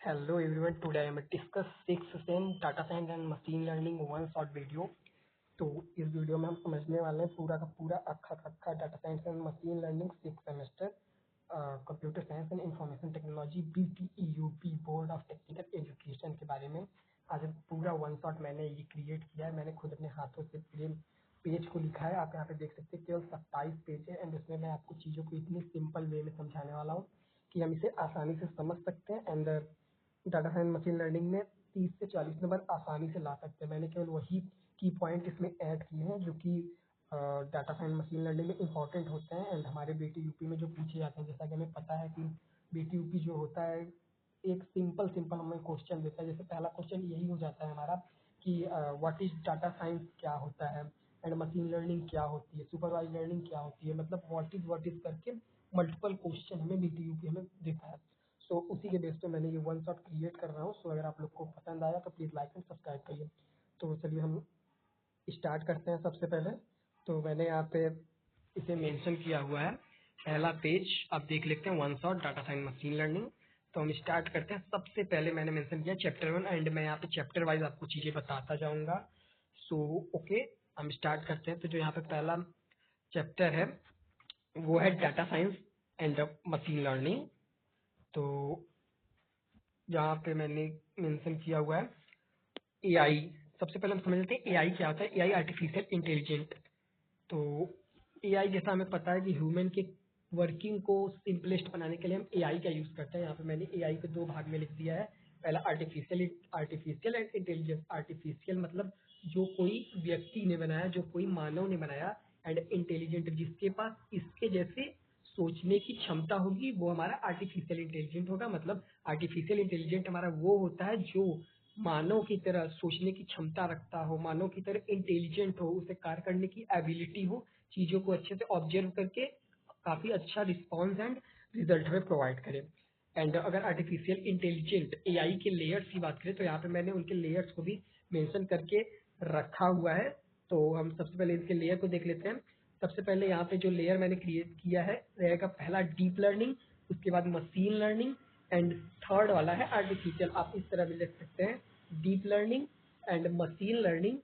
Hello everyone, today I am discuss 6th data science and machine learning one short video। तो इस video में हम समझने वाले हैं पूरा का पूरा अक्खा data science and machine learning 6th semester computer science and information technology BTEUP board of technical education के बारे में। आज पूरा वन शॉट मैंने ये क्रिएट किया है, मैंने खुद अपने हाथों से पूरे पेज को लिखा है। आप यहाँ पे देख सकते हैं केवल 27 पेज है एंड उसमें मैं आपको चीज़ों को इतनी सिंपल वे में समझाने वाला हूँ कि हम इसे आसानी से समझ सकते हैं and data science machine learning में 30 से 40 नंबर आसानी से ला सकते हैं। मैंने केवल वही की पॉइंट इसमें ऐड किए हैं जो कि डाटा साइंस मशीन लर्निंग में इंपॉर्टेंट होते हैं एंड हमारे BTUP में जो पूछे जाते हैं। जैसा कि हमें पता है कि BTUP जो होता है एक सिंपल हमें क्वेश्चन देता है। जैसे पहला क्वेश्चन यही हो जाता है हमारा कि व्हाट इज डाटा साइंस क्या होता है एंड मशीन लर्निंग क्या होती है, सुपरवाइज लर्निंग क्या होती है, मतलब व्हाट इज करके मल्टीपल क्वेश्चन हमें BTUP हमें देता है। सो उसी के बेस पे मैंने ये वन शॉट क्रिएट कर रहा हूँ। सो अगर आप लोग को पसंद आया तो प्लीज़ लाइक एंड सब्सक्राइब करिए। तो चलिए हम स्टार्ट करते हैं। सबसे पहले तो मैंने यहाँ पे इसे मेंशन किया हुआ है, पहला पेज आप देख लेते हैं, one shot data science machine learning. तो हम स्टार्ट करते हैं। सबसे पहले मैंने मेंशन किया चैप्टर 1 एंड मैं यहाँ पे चैप्टर वाइज आपको चीज़ें बताता जाऊँगा। सो ओके, हम स्टार्ट करते हैं। तो जो यहाँ पे पहला चैप्टर है वो है data science and machine learning. तो जहाँ पे मैंने मेंशन किया हुआ है एआई। सबसे पहले हम समझ लेते हैं एआई क्या होता है। AI artificial intelligent. तो एआई जैसा हमें पता है कि ह्यूमन के वर्किंग को सिंपलेस्ट बनाने के लिए हम एआई का यूज करते हैं। यहाँ पे मैंने एआई को दो भाग में लिख दिया है। पहला आर्टिफिशियल एंड इंटेलिजेंस। आर्टिफिशियल मतलब जो कोई व्यक्ति ने बनाया, जो कोई मानव ने बनाया, एंड इंटेलिजेंट जिसके पास इसके जैसे सोचने की क्षमता होगी वो हमारा आर्टिफिशियल इंटेलिजेंट होगा। मतलब आर्टिफिशियल इंटेलिजेंट हमारा वो होता है जो मानव की तरह सोचने की क्षमता रखता हो, मानव की तरह इंटेलिजेंट हो, उसे कार्य करने की एबिलिटी हो, चीजों को अच्छे से ऑब्जर्व करके काफी अच्छा रिस्पॉन्स एंड रिजल्ट हमें प्रोवाइड करे। एंड अगर आर्टिफिशियल इंटेलिजेंट एआई के लेयर्स की बात करें तो यहाँ पे मैंने उनके लेयर्स को भी मेंशन करके रखा हुआ है। तो हम सबसे पहले इसके लेयर को देख लेते हैं। सबसे पहले यहाँ पे जो लेयर मैंने क्रिएट किया है रहेगा पहला डीप लर्निंग, उसके बाद मशीन लर्निंग एंड थर्ड वाला है आर्टिफिशियल। आप इस तरह भी लिख सकते हैं, deep learning and machine learning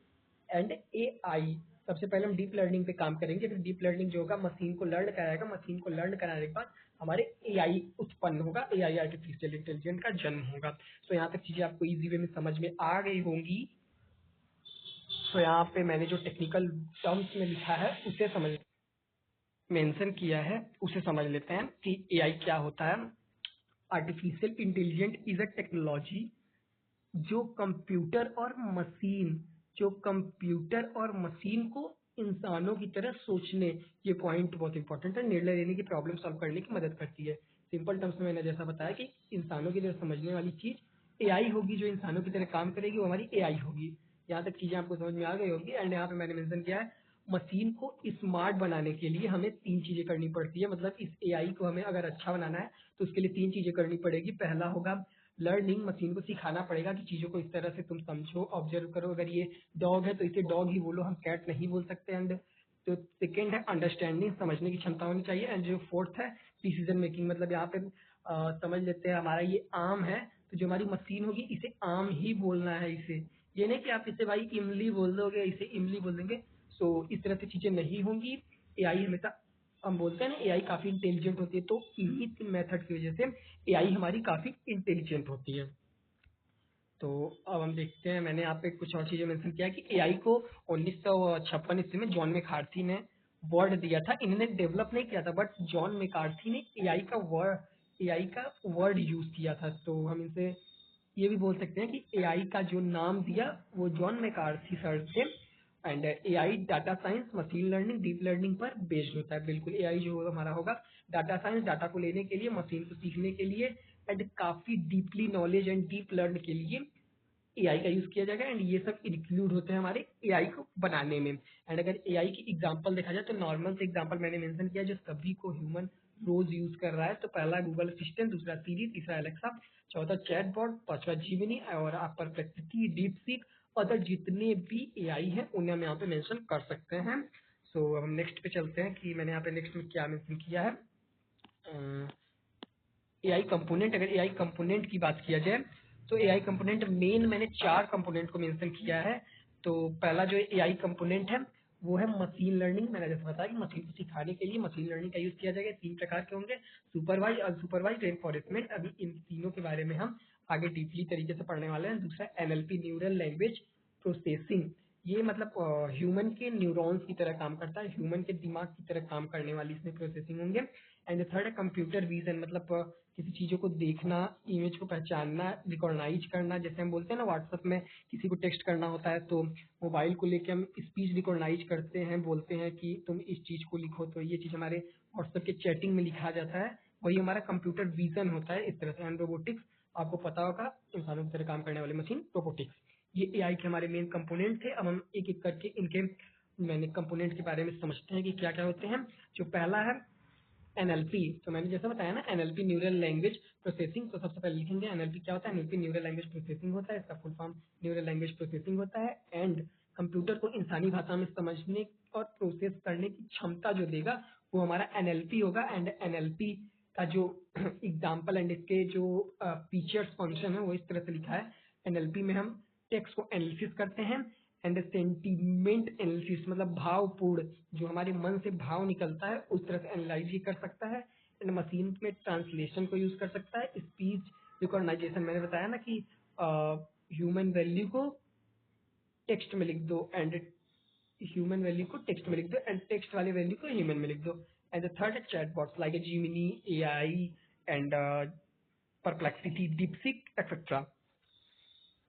and AI. सबसे पहले हम डीप लर्निंग पे काम करेंगे, फिर डीप लर्निंग जो होगा मशीन को लर्न कराएगा, मशीन को लर्न कराने के बाद हमारे एआई उत्पन्न होगा, एआई आर्टिफिशियल इंटेलिजेंस का जन्म होगा। तो यहाँ तक चीजें आपको इजी वे में समझ में आ गई होंगी। तो यहाँ पे मैंने जो टेक्निकल टर्म्स में लिखा है उसे समझ मेंशन किया है उसे समझ लेते हैं कि एआई क्या होता है। Artificial intelligent is a technology जो कंप्यूटर और मशीन जो कंप्यूटर और मशीन को इंसानों की तरह सोचने, ये पॉइंट बहुत इंपॉर्टेंट है, निर्णय लेने की प्रॉब्लम सॉल्व करने की मदद करती है। सिंपल टर्म्स में मैंने जैसा बताया कि इंसानों की तरह समझने वाली चीज एआई होगी, जो इंसानों की तरह काम करेगी वो हमारी एआई होगी। यहाँ तक चीजें आपको समझ में आ गई होगी। एंड यहाँ पे मैंने मेंशन किया है मशीन को स्मार्ट बनाने के लिए हमें तीन चीजें करनी पड़ती है। मतलब इस एआई को हमें अगर अच्छा बनाना है तो उसके लिए तीन चीजें करनी पड़ेगी। पहला होगा लर्निंग, मशीन को सिखाना पड़ेगा कि चीजों को इस तरह से तुम समझो, ऑब्जर्व करो। अगर ये डॉग है तो इसे डॉग ही बोलो, हम कैट नहीं बोल सकते। एंड तो सेकेंड है अंडरस्टैंडिंग, समझने की क्षमता होनी चाहिए। एंड जो फोर्थ है डिसीजन मेकिंग, मतलब यहाँ पे समझ लेते हैं हमारा ये आम है तो जो हमारी मशीन होगी इसे आम ही बोलना है। इसे ये नहीं कि आप इसे भाई इमली बोल दोगे, इसे इमली बोल देंगे। सो इस तरह से चीजें नहीं होंगी। एआई हमेशा, हम बोलते हैं ना एआई काफी इंटेलिजेंट होती है, तो इन्हीं तीन मेथड की वजह से एआई हमारी काफी इंटेलिजेंट होती है। तो अब हम देखते हैं, मैंने यहाँ पे कुछ और चीजें मेंशन किया कि एआई को 1956 ईस्वी में जॉन मैकार्थी ने वर्ड दिया था। इन्होंने डेवलप नहीं किया था बट जॉन मैकार्थी ने एआई का वर्ड यूज किया था। तो हम इनसे ये भी बोल सकते हैं कि एआई का जो नाम दिया वो जॉन मैकार्थी सर थे। And AI data science, machine learning, deep learning पर बेस्ड होता है। बिल्कुल एआई जो हमारा होगा डाटा साइंस, डाटा को लेने के लिए, मशीन को सीखने के लिए एंड काफी deeply knowledge and deep learn के लिए एआई का यूज किया जाएगा। एंड ये सब इंक्लूड होते हैं हमारे एआई को बनाने में। एंड अगर एआई की एग्जांपल देखा जाए तो नॉर्मल से एग्जांपल मैंने मेंशन किया जो सभी को ह्यूमन रोज यूज कर रहा है। तो पहला गूगल असिस्टेंट, दूसरा सीरी, तीसरा एलेक्सा, चौथा चैटबॉट, पांचवा जीमिनी और आप परप्लेक्सिटी, डीप सीक, अदर जितने भी एआई हैं उन्हें हम यहाँ पे मेंशन कर सकते हैं। सो हम नेक्स्ट पे चलते हैं कि मैंने यहाँ पे नेक्स्ट में क्या मेंशन किया है। एआई कंपोनेंट, अगर एआई कंपोनेंट की बात किया जाए तो एआई कंपोनेंट मेन मैंने 4 कंपोनेंट को मेंशन किया है। तो पहला जो एआई कंपोनेंट है वो है मशीन लर्निंग। मैंने जैसे बताया कि मशीन को सिखाने के लिए मशीन लर्निंग का यूज किया जाएगा। 3 प्रकार के होंगे, सुपरवाइज, अनसुपरवाइज, रेनफोर्समेंट। अभी इन तीनों के बारे में हम आगे डीपली तरीके से पढ़ने वाले हैं। दूसरा एनएलपी, न्यूरल लैंग्वेज प्रोसेसिंग। ये मतलब ह्यूमन के न्यूरॉन्स की तरह काम करता है, ह्यूमन के दिमाग की तरह काम करने वाली इसमें प्रोसेसिंग होंगे। एंड थर्ड है कंप्यूटर विजन, मतलब किसी चीज़ों को देखना, इमेज को पहचानना, रिकॉग्नाइज करना। जैसे हम बोलते हैं ना व्हाट्सएप में किसी को टेक्स्ट करना होता है तो मोबाइल को लेके हम स्पीच रिकॉग्नाइज करते हैं, बोलते हैं कि तुम इस चीज़ को लिखो, तो ये चीज़ हमारे व्हाट्सएप के चैटिंग में लिखा जाता है। वही हमारा कंप्यूटर विजन होता है इस तरह से। एंड रोबोटिक्स, आपको पता होगा इंसानों की तरह काम करने वाली मशीन रोबोटिक्स। ये एआई के हमारे मेन कंपोनेंट थे। अब हम एक एक करके इनके मैंने कंपोनेंट के बारे में समझते हैं कि क्या क्या होते हैं। जो पहला है एनएलपी, तो मैंने जैसा बताया ना एनएलपी न्यूरल लैंग्वेज प्रोसेसिंग। तो सबसे पहले लिखेंगे एनएलपी क्या होता है। एनएलपी न्यूरल लैंग्वेज प्रोसेसिंग होता है, इसका full form neural language processing होता है। एंड कंप्यूटर को इंसानी भाषा में समझने और प्रोसेस करने की क्षमता जो देगा वो हमारा एनएलपी होगा। एंड एनएलपी का जो एग्जाम्पल एंड इसके जो फीचर्स फंक्शन है वो इस तरह से लिखा है। एनएलपी में हम टेक्स्ट को एनालिसिस करते हैं। एंड सेंटीमेंट एनालिसिस, मतलब भावपूर्ण, जो हमारे मन से भाव निकलता है उस तरह से एनालाइज ही कर सकता है। एंड मशीन में ट्रांसलेशन को यूज कर सकता है। स्पीच रिकॉग्नाइजेशन, मैंने बताया ना कि ह्यूमन वैल्यू को टेक्स्ट में लिख दो एंड ह्यूमन वैल्यू को टेक्स्ट में लिख दो एंड टेक्स्ट वाली वैल्यू को ह्यूमन में लिख दो। एंड द थर्ड है chatbots like Gemini, AI and Perplexity, DeepSeek etcetera.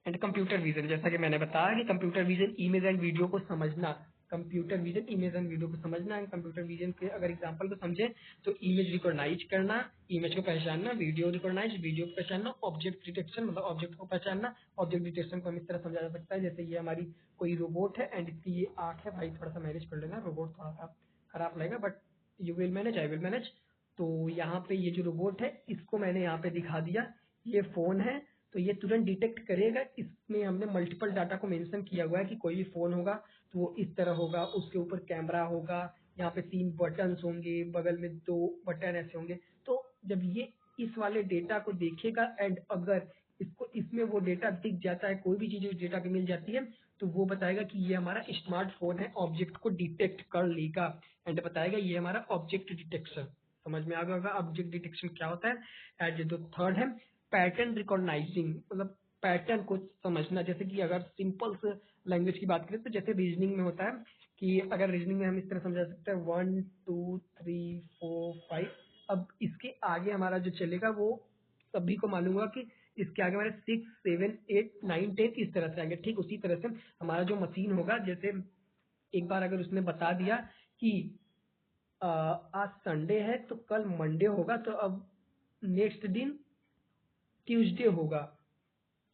And computer vision, जैसा कि मैंने बताया कि computer vision image and video को समझना, computer vision image and video को समझना है। कंप्यूटर विजन के अगर एग्जांपल को समझे तो इमेज रिकॉग्नाइज करना, इमेज को पहचानना, वीडियो रिकॉग्नाइज, वीडियो को पहचानना, ऑब्जेक्ट डिटेक्शन मतलब ऑब्जेक्ट को पहचानना। ऑब्जेक्ट डिटेक्शन को हम इस तरह समझा जा सकता है जैसे ये हमारी कोई रोबोट है एंड इसकी ये आंख है। भाई थोड़ा सा मैनेज कर लेना, रोबोट थोड़ा सा खराब लगेगा but you will manage, I will manage. तो यहाँ पे ये जो रोबोट है इसको मैंने यहाँ पे दिखा दिया, ये फोन है तो ये तुरंत डिटेक्ट करेगा। इसमें हमने मल्टीपल डाटा को मेंशन किया हुआ है कि कोई भी फोन होगा तो वो इस तरह होगा, उसके ऊपर कैमरा होगा, यहाँ पे 3 बटन्स होंगे, बगल में 2 बटन ऐसे होंगे। तो जब ये इस वाले डेटा को देखेगा एंड अगर इसको इसमें वो डेटा दिख जाता है, कोई भी चीज उस डेटा पे मिल जाती है तो वो बताएगा कि ये हमारा स्मार्टफोन है, ऑब्जेक्ट को डिटेक्ट कर लेगा एंड बताएगा ये हमारा ऑब्जेक्ट डिटेक्शन। समझ में आ गया होगा ऑब्जेक्ट डिटेक्शन क्या होता है। एंड जो थर्ड है पैटर्न रिकॉग्नाइजिंग, मतलब पैटर्न को समझना। जैसे कि अगर सिंपल से लैंग्वेज की बात करें तो जैसे रीजनिंग में होता है कि अगर रीजनिंग में हम इस तरह समझा सकते हैं 1 2 3 4 5। अब इसके आगे हमारा जो चलेगा वो सभी को मालूम होगा कि इसके आगे हमारे 6 7 8 9 10 इस तरह से आएंगे। ठीक उसी तरह से हमारा जो मशीन होगा, जैसे एक बार अगर उसने बता दिया कि आज संडे है तो कल मंडे होगा, तो अब नेक्स्ट दिन ट्यूसडे होगा।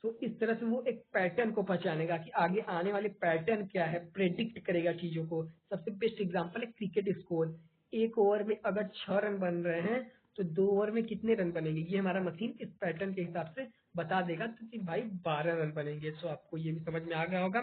तो इस तरह से वो एक पैटर्न को पहचानेगा कि आगे आने वाले पैटर्न क्या है, प्रेडिक्ट करेगा चीजों को। सबसे बेस्ट एग्जांपल है क्रिकेट स्कोर। एक ओवर में अगर 6 रन बन रहे हैं तो 2 ओवर में कितने रन बनेंगे, ये हमारा मशीन इस पैटर्न के हिसाब से बता देगा तो कि भाई 12 रन बनेंगे। सो आपको ये भी समझ में आ गया होगा।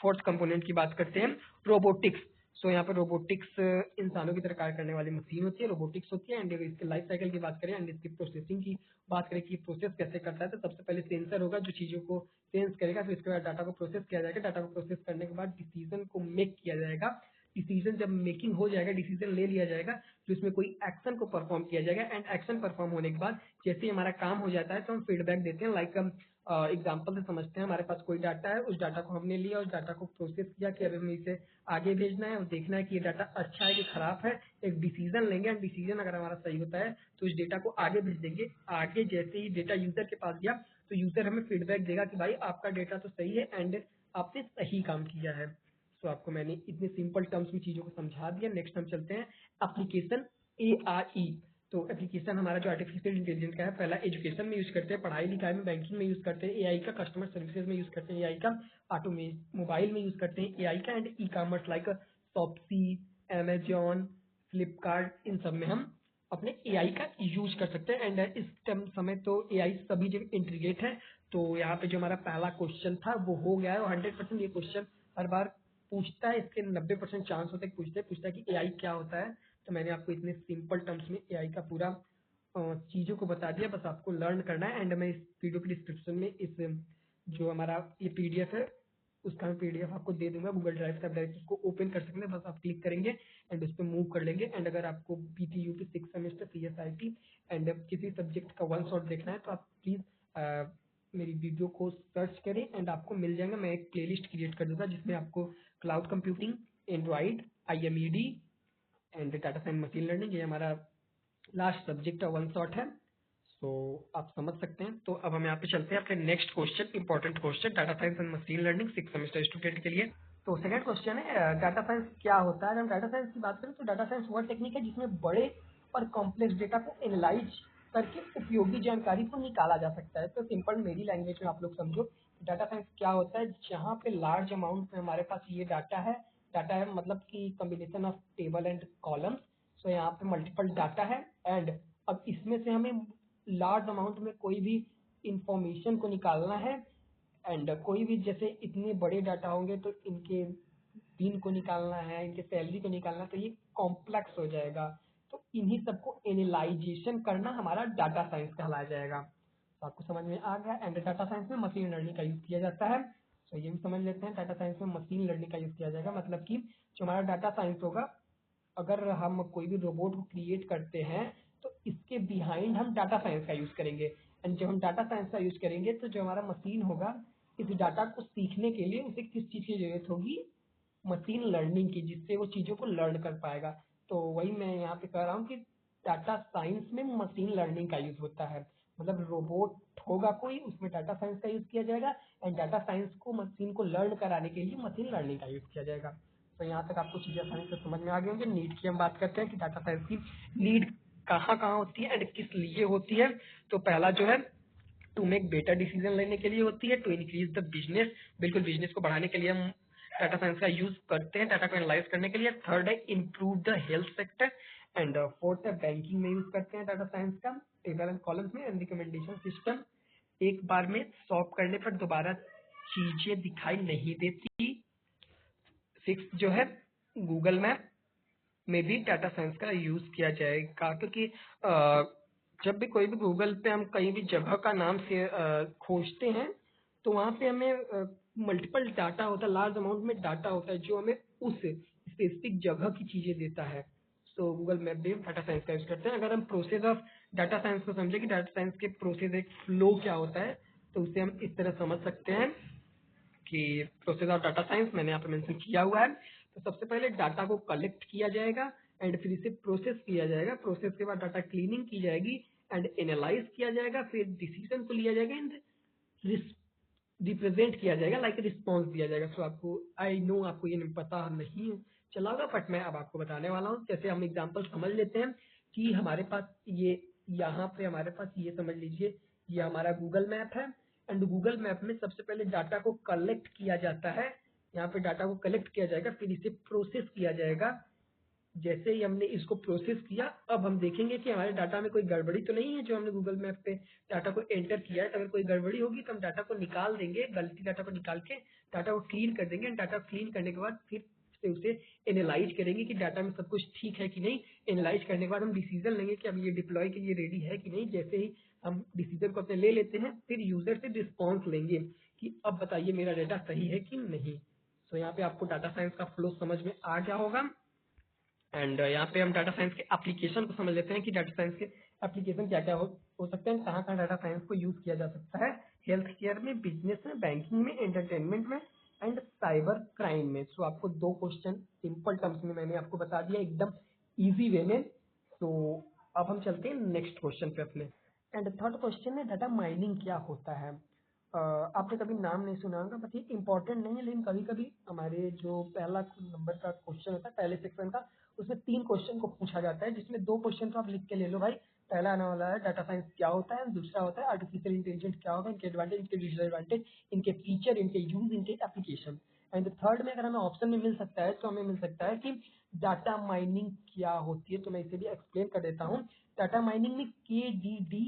फोर्थ कंपोनेंट की बात करते हैं, रोबोटिक्स। सो यहाँ पर रोबोटिक्स इंसानों की तरह कार्य करने वाली मशीन होती है, रोबोटिक्स होती है। एंड इसके लाइफ साइकिल की बात करें एंड इसकी प्रोसेसिंग की बात करें कि प्रोसेस कैसे करता है, तो सबसे पहले सेंसर होगा जो चीजों को सेंस करेगा, फिर इसके बाद डाटा को प्रोसेस किया जाएगा। डाटा को प्रोसेस करने के बाद डिसीजन को मेक किया जाएगा। डिसीजन जब मेकिंग हो जाएगा, डिसीजन ले लिया जाएगा तो इसमें कोई एक्शन को परफॉर्म किया जाएगा। एंड एक्शन परफॉर्म होने के बाद जैसे ही हमारा काम हो जाता है तो हम फीडबैक देते हैं। लाइक हम एग्जाम्पल से समझते हैं, हमारे पास कोई डाटा है, उस डाटा को हमने लिया, उस डाटा को प्रोसेस किया कि अब हमें इसे आगे भेजना है और देखना है कि ये डाटा अच्छा है कि खराब है। एक डिसीजन लेंगे एंड डिसीजन अगर हमारा सही होता है तो इस डेटा को आगे भेज देंगे। आगे जैसे ही डेटा यूजर के पास गया तो यूजर हमें फीडबैक देगा कि भाई आपका डेटा तो सही है एंड आपने सही काम किया है। सो आपको मैंने इतने सिंपल टर्म्स में चीजों को समझा दिया। नेक्स्ट हम चलते हैं एप्लीकेशन एआई। तो एप्लीकेशन हमारा जो आर्टिफिशियल इंटेलिजेंस का है, पहला एजुकेशन में यूज करते हैं, पढ़ाई लिखाई में, बैंकिंग में यूज करते हैं एआई का, कस्टमर सर्विसेज में यूज करते हैं एआई का, मोबाइल में यूज करते हैं एआई का, and e commerce like Shopsy, Amazon, Flipkart, इन सब में हम अपने एआई का यूज कर सकते हैं। एंड इस समय तो एआई सभी जगह इंटीग्रेट है। तो यहाँ पे जो हमारा पहला क्वेश्चन था वो हो गया है और 100% ये क्वेश्चन हर बार पूछता है, इसके 90% चांस होते हैं पूछता है कि एआई क्या होता है। तो मैंने आपको इतने सिंपल टर्म्स में एआई का पूरा चीज़ों को बता दिया, बस आपको लर्न करना है। एंड मैं इस वीडियो के डिस्क्रिप्शन में इस जो हमारा ये पीडीएफ है उसका मैं पीडीएफ आपको दे दूंगा गूगल ड्राइव से, आप डायरेक्ट उसको ओपन कर सकते हैं। बस आप क्लिक करेंगे एंड उस पर मूव कर लेंगे। एंड अगर आपको पीटीयू की 6 सेमेस्टर सीएसआईटी एंड किसी सब्जेक्ट का वन शॉट देखना है तो आप प्लीज़ मेरी वीडियो को सर्च करें एंड आपको मिल जाएगा। मैं एक प्लेलिस्ट क्रिएट कर दूंगा जिसमें आपको cloud computing, android, IMED and data science machine learning, ये हमारा लास्ट सब्जेक्ट वन शॉट है। तो आप समझ सकते हैं। तो अब हम यहाँ पे चलते हैं अपने next question, important question, data science and machine learning 6 semester student के लिए। तो सेकंड क्वेश्चन है डाटा साइंस क्या होता है। हम डाटा साइंस की बात करें तो डाटा साइंस वह टेक्निक है जिसमें बड़े और कॉम्प्लेक्स डेटा को एनालाइज करके उपयोगी जानकारी को निकाला जा सकता है। तो सिंपल मेरी लैंग्वेज में आप लोग समझो डाटा साइंस क्या होता है। जहाँ पे लार्ज अमाउंट में हमारे पास ये डाटा है मतलब कि combination of table and columns. So यहाँ पे मल्टीपल डाटा है एंड अब इसमें से हमें लार्ज अमाउंट में कोई भी इंफॉर्मेशन को निकालना है। एंड कोई भी जैसे इतने बड़े डाटा होंगे तो इनके दिन को निकालना है, इनके सैलरी को निकालना है, तो ये कॉम्प्लेक्स हो जाएगा। तो इन्हीं सबको एनालाइजेशन करना हमारा डाटा साइंस कहलाया जाएगा। तो आपको समझ में आ गया। एंड डाटा साइंस में मशीन लर्निंग का यूज किया जाता है। तो ये भी समझ लेते हैं, डाटा साइंस में मशीन लर्निंग का यूज किया जाएगा। मतलब कि जो हमारा डाटा साइंस होगा, अगर हम कोई भी रोबोट को क्रिएट करते हैं तो इसके बिहाइंड हम डाटा साइंस का यूज करेंगे। एंड जब हम डाटा साइंस का यूज करेंगे तो जो हमारा मशीन होगा इस डाटा को सीखने के लिए उसे किस चीज की जरूरत होगी, मशीन लर्निंग की, जिससे वो चीजों को लर्न कर पाएगा। तो वही मैं यहाँ पे कह रहा हूँ कि डाटा साइंस में मशीन लर्निंग का यूज होता है। मतलब रोबोट होगा कोई, उसमें डाटा साइंस का यूज किया जाएगा एंड डाटा साइंस को मशीन को लर्न कराने के लिए मशीन लर्निंग का यूज किया जाएगा। तो यहाँ तक आपको चीजें आसानी से समझ में आ गई होंगी। नीड की हम बात करते हैं कि डाटा साइंस की नीड कहाँ कहाँ होती है एंड किस लिए होती है। तो पहला जो है टू मेक बेटर डिसीजन लेने के लिए होती है, टू इंक्रीज द बिजनेस, बिल्कुल बिजनेस को बढ़ाने के लिए हम डाटा साइंस का यूज करते हैं, डाटा को एनालाइज करने के लिए। थर्ड है improve the health sector and fourth है बैंकिंग में यूज करते हैं डाटा साइंस का, टेबल एंड कॉलम्स में एंड रिकमेंडेशन सिस्टम, एक बार में सॉल्व करने पर दोबारा चीजें दिखाई नहीं देती। सिक्स जो है गूगल मैप में भी डाटा साइंस का यूज किया जाएगा, क्योंकि जब भी कोई भी गूगल पे हम कहीं भी जगह का नाम से खोजते हैं तो वहाँ पे हमें मल्टीपल डाटा होता है, लार्ज अमाउंट में डाटा होता है जो हमें उस स्पेसिफिक जगह की चीजें देता है। तो गूगल मैप भी डाटा साइंस का यूज करते हैं। अगर हम प्रोसेस ऑफ डाटा साइंस को समझे कि डाटा साइंस के प्रोसेस एक फ्लो क्या होता है, तो उसे हम इस तरह समझ सकते हैं कि प्रोसेस ऑफ डाटा साइंस मैंने यहाँ पे मेंशन किया हुआ है। तो सबसे पहले डाटा को कलेक्ट किया जाएगा एंड फिर इसे प्रोसेस किया जाएगा। प्रोसेस के बाद डाटा क्लीनिंग की जाएगी एंड एनालाइज किया जाएगा, फिर डिसीजन को लिया जाएगा एंड रिप्रेजेंट किया जाएगा, लाइक रिस्पॉन्स दिया जाएगा। सो आपको आई नो आपको ये पता नहीं चला होगा बट मैं अब आपको बताने वाला हूँ। जैसे हम एग्जाम्पल समझ लेते हैं कि हमारे पास ये यहाँ पे हमारे पास ये समझ लीजिए ये हमारा गूगल मैप है एंड गूगल मैप में सबसे पहले डाटा को कलेक्ट किया जाता है। यहाँ पे डाटा को कलेक्ट किया जाएगा, फिर इसे प्रोसेस किया जाएगा। जैसे ही हमने इसको प्रोसेस किया अब हम देखेंगे कि हमारे डाटा में कोई गड़बड़ी तो नहीं है। जो हमने गूगल मैप पे डाटा को एंटर किया है, तो अगर कोई गड़बड़ी होगी तो हम डाटा को निकाल देंगे, गलती डाटा को निकाल के डाटा को क्लीन कर देंगे। डाटा क्लीन करने के बाद फिर से उसे एनालाइज करेंगे कि डाटा में सब कुछ ठीक है कि नहीं। एनालाइज करने के बाद हम डिसीजन लेंगे कि अब ये डिप्लॉय के लिए रेडी है कि नहीं। जैसे ही हम डिसीजन को अपने ले लेते हैं फिर यूजर से रिस्पॉन्स लेंगे कि अब बताइए मेरा डाटा सही है कि नहीं। तो यहाँ पे आपको डाटा साइंस का फ्लो समझ में आ गया होगा। एंड यहाँ पे हम डाटा साइंस के एप्लीकेशन को समझ लेते हैं कि डाटा साइंस के एप्लीकेशन क्या क्या हो सकते हैं, कहाँ कहाँ डाटा साइंस को यूज किया जा सकता है। हेल्थ केयर में, बिजनेस में, बैंकिंग में, एंटरटेनमेंट में एंड साइबर क्राइम में। सो आपको दो क्वेश्चन सिंपल टर्म्स में मैंने आपको बता दिया एकदम इजी वे में। तो अब हम चलते हैं नेक्स्ट क्वेश्चन पे अपने। एंड थर्ड क्वेश्चन है डाटा माइनिंग क्या होता है। आपने कभी नाम नहीं सुना होगा बट ये इंपॉर्टेंट नहीं है, लेकिन कभी कभी हमारे जो पहला नंबर का क्वेश्चन होता है पहले सेक्शन का, उसमें 3 क्वेश्चन को पूछा जाता है, जिसमें 2 क्वेश्चन तो आप लिख के ले लो भाई। पहला आने वाला है डाटा साइंस क्या होता है, दूसरा होता है आर्टिफिशियल इंटेलिजेंस क्या होगा, इनके एडवांटेज, इनके डिसएडवांटेज, इनके फीचर, इनके यूज, इनके एप्लीकेशन। एंड थर्ड में अगर हमें ऑप्शन में मिल सकता है तो हमें मिल सकता है कि डाटा माइनिंग क्या होती है। तो मैं इसे भी एक्सप्लेन कर देता हूँ। डाटा माइनिंग में केडीडी